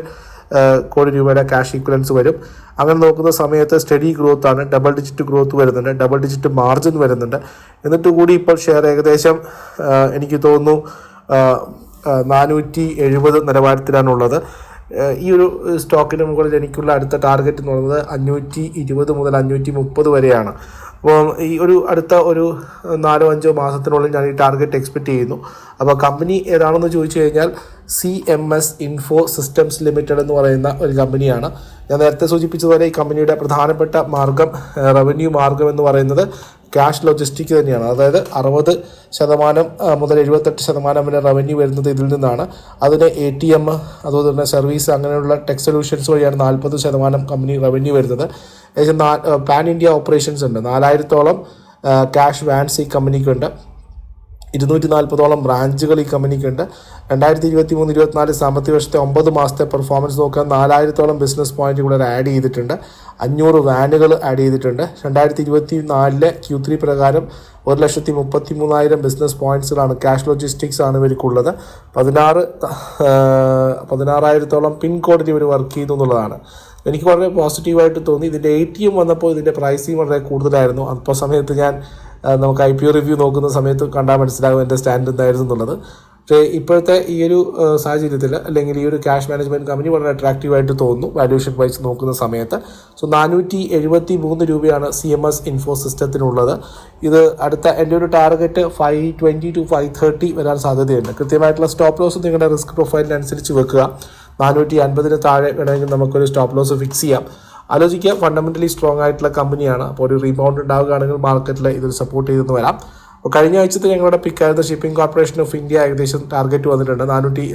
കോടി രൂപയുടെ ക്യാഷ് ഈക്വലൻസ് വരും. അങ്ങനെ നോക്കുന്ന സമയത്ത് സ്റ്റഡി ഗ്രോത്ത് ആണ്, ഡബിൾ ഡിജിറ്റ് ഗ്രോത്ത് വരുന്നുണ്ട്, ഡബിൾ ഡിജിറ്റ് മാർജിൻ വരുന്നുണ്ട്. എന്നിട്ട് കൂടി ഇപ്പോൾ ഷെയർ ഏകദേശം എനിക്ക് തോന്നുന്നു 470 നിലവാരത്തിലാണുള്ളത്. ഈ ഒരു സ്റ്റോക്കിന് മുകളിൽ എനിക്കുള്ള അടുത്ത ടാർഗറ്റ് എന്ന് പറയുന്നത് 520 മുതൽ 530 വരെയാണ്. അപ്പോൾ ഈ അടുത്ത 4-5 മാസത്തിനുള്ളിൽ ഞാൻ ഈ ടാർഗറ്റ് എക്സ്പെക്റ്റ് ചെയ്യുന്നു. അപ്പോൾ കമ്പനി ഏതാണെന്ന് ചോദിച്ചു കഴിഞ്ഞാൽ CMS ഇൻഫോ സിസ്റ്റംസ് ലിമിറ്റഡ് എന്ന് പറയുന്ന ഒരു കമ്പനിയാണ്. ഞാൻ നേരത്തെ സൂചിപ്പിച്ചതുപോലെ ഈ കമ്പനിയുടെ പ്രധാനപ്പെട്ട റവന്യൂ മാർഗം എന്ന് പറയുന്നത് ക്യാഷ് ലോജിസ്റ്റിക് തന്നെയാണ്. അതായത് 60% മുതൽ 78% വരെ റവന്യൂ വരുന്നത് ഇതിൽ നിന്നാണ്. അതിന് ATM, അതുപോലെ തന്നെ സർവീസ്, അങ്ങനെയുള്ള ടെക് സൊല്യൂഷൻസ് വഴിയാണ് 40% കമ്പനി റവന്യൂ വരുന്നത്. ഏകദേശം പാൻ ഇന്ത്യ ഓപ്പറേഷൻസ് ഉണ്ട്. 4000-ഓളം ക്യാഷ് വാൻസ് ഈ കമ്പനിക്കുണ്ട്. 240-ഓളം ബ്രാഞ്ചുകൾ ഈ കമ്പനിക്കുണ്ട്. 2023-24 സാമ്പത്തിക വർഷത്തെ 9 മാസത്തെ പെർഫോമൻസ് നോക്കാൻ 4000-ഓളം ബിസിനസ് പോയിന്റ് കൂടെ ആഡ് ചെയ്തിട്ടുണ്ട്. 500 വാനുകൾ ആഡ് ചെയ്തിട്ടുണ്ട്. 2024 Q3 പ്രകാരം 1,33,000 ബിസിനസ് പോയിന്റ്സുകളാണ്, ക്യാഷ് ലോജിസ്റ്റിക്സ് ആണ് ഇവർക്കുള്ളത്. 16,000-ഓളം പിൻകോഡിൽ ഇവർ വർക്ക് ചെയ്യുന്നു എന്നുള്ളതാണ് എനിക്ക് വളരെ പോസിറ്റീവായിട്ട് തോന്നി. ഇതിൻ്റെ ATM വന്നപ്പോൾ ഇതിൻ്റെ പ്രൈസിങ് വളരെ കൂടുതലായിരുന്നു. അപ്പോൾ സമയത്ത് നമുക്ക് IPO റിവ്യൂ നോക്കുന്ന സമയത്ത് കണ്ടാൽ മനസ്സിലാകും എൻ്റെ സ്റ്റാൻഡ് എന്തായിരുന്നു എന്നുള്ളത്. ഇപ്പോഴത്തെ ഈ ഒരു സാഹചര്യത്തിൽ അല്ലെങ്കിൽ ഈ ഒരു ക്യാഷ് മാനേജ്മെൻറ്റ് കമ്പനി വളരെ അട്രാക്റ്റീവായിട്ട് തോന്നുന്നു വാല്യൂഷൻ വൈസ് നോക്കുന്ന സമയത്ത്. സോ 473 രൂപയാണ് CMS ഇൻഫോ സിസ്റ്റത്തിനുള്ളത്. ഇത് അടുത്ത എൻ്റെ ഒരു ടാർഗറ്റ് 520 to 530 വരാൻ സാധ്യതയുണ്ട്. കൃത്യമായിട്ടുള്ള സ്റ്റോപ്പ് ലോസ് നിങ്ങളുടെ റിസ്ക് പ്രൊഫൈലിനനുസരിച്ച് വെക്കുക. 450 താഴെ വേണമെങ്കിൽ നമുക്കൊരു സ്റ്റോപ്പ് ലോസ് ഫിക്സ് ചെയ്യാം. ആലോചിക്കുക, ഫണ്ടമെൻ്റലി സ്ട്രോങ് ആയിട്ടുള്ള കമ്പനിയാണ്. അപ്പോൾ ഒരു റീബൗണ്ട് ഉണ്ടാവുകയാണെങ്കിൽ മാർക്കറ്റിൽ ഇതൊരു സപ്പോർട്ട് ചെയ്തെന്ന് വരാം. അപ്പോൾ കഴിഞ്ഞ ആഴ്ചത്തെ ഞങ്ങളുടെ പിക്കായിരുന്ന ഷിപ്പിംഗ് കോർപ്പറേഷൻ ഓഫ് ഇന്ത്യ ഏകദേശം ടാർഗറ്റ് വന്നിട്ടുണ്ട്. 240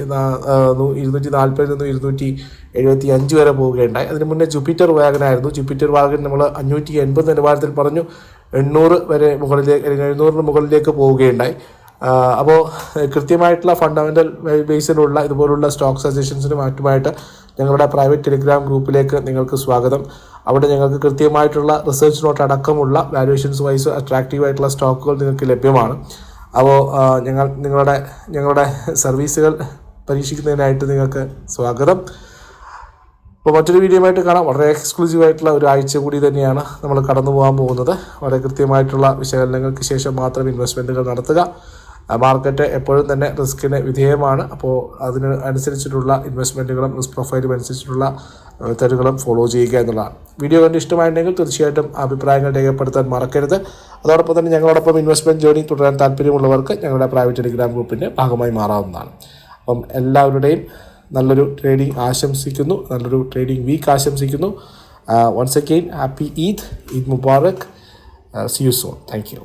നിന്ന് 275 വരെ പോവുകയുണ്ടായി. അതിന് മുന്നേ ജൂപ്പിറ്റർ വാഗനായിരുന്നു. ജൂപ്പിറ്റർ വാഗൻ നമ്മൾ 580 നിലവാരത്തിൽ പറഞ്ഞു 800 വരെ മുകളിലേക്ക് 700 മുകളിലേക്ക് പോവുകയുണ്ടായി. അപ്പോൾ കൃത്യമായിട്ടുള്ള ഫണ്ടമെൻ്റൽ ബേസിലുള്ള ഇതുപോലുള്ള സ്റ്റോക്ക് സജഷൻസിനും മറ്റുമായിട്ട് ഞങ്ങളുടെ പ്രൈവറ്റ് ടെലിഗ്രാം ഗ്രൂപ്പിലേക്ക് നിങ്ങൾക്ക് സ്വാഗതം. അവിടെ ഞങ്ങൾക്ക് കൃത്യമായിട്ടുള്ള റിസർച്ച് നോട്ട് അടക്കമുള്ള വാല്യൂഷൻസ് വൈസ് അട്രാക്റ്റീവായിട്ടുള്ള സ്റ്റോക്കുകൾ നിങ്ങൾക്ക് ലഭ്യമാണ്. അപ്പോൾ ഞങ്ങളുടെ സർവീസുകൾ പരീക്ഷിക്കുന്നതിനായിട്ട് നിങ്ങൾക്ക് സ്വാഗതം. അപ്പോൾ മറ്റൊരു വീഡിയോയുമായിട്ട് കാണാം. വളരെ എക്സ്ക്ലൂസീവായിട്ടുള്ള ഒരു ആഴ്ച കൂടി തന്നെയാണ് നമ്മൾ കടന്നു പോകാൻ പോകുന്നത്. വളരെ കൃത്യമായിട്ടുള്ള വിശകലനങ്ങൾക്ക് ശേഷം മാത്രം ഇൻവെസ്റ്റ്മെൻറ്റുകൾ നടത്തുക. മാർക്കറ്റ് എപ്പോഴും തന്നെ റിസ്കിന് വിധേയമാണ്. അപ്പോൾ അതിന് അനുസരിച്ചിട്ടുള്ള ഇൻവെസ്റ്റ്മെൻറ്റുകളും റിസ്ക് പ്രൊഫൈലും അനുസരിച്ചിട്ടുള്ള മെത്തേഡുകളും ഫോളോ ചെയ്യുക എന്നുള്ളതാണ്. വീഡിയോ കണ്ട് ഇഷ്ടമായിട്ടുണ്ടെങ്കിൽ തീർച്ചയായിട്ടും അഭിപ്രായങ്ങൾ രേഖപ്പെടുത്താൻ മറക്കരുത്. അതോടൊപ്പം തന്നെ ഞങ്ങളോടൊപ്പം ഇൻവെസ്റ്റ്മെൻറ്റ് ജേർണി തുടരാൻ താല്പര്യമുള്ളവർക്ക് ഞങ്ങളുടെ പ്രൈവറ്റ് ടെലിഗ്രാം ഗ്രൂപ്പിൻ്റെ ഭാഗമായി മാറാവുന്നതാണ്. അപ്പം എല്ലാവരുടെയും നല്ലൊരു ട്രേഡിംഗ് ആശംസിക്കുന്നു, നല്ലൊരു ട്രേഡിംഗ് വീക്ക് ആശംസിക്കുന്നു. Once again happy Eid Mubarak. See you soon. Thank U.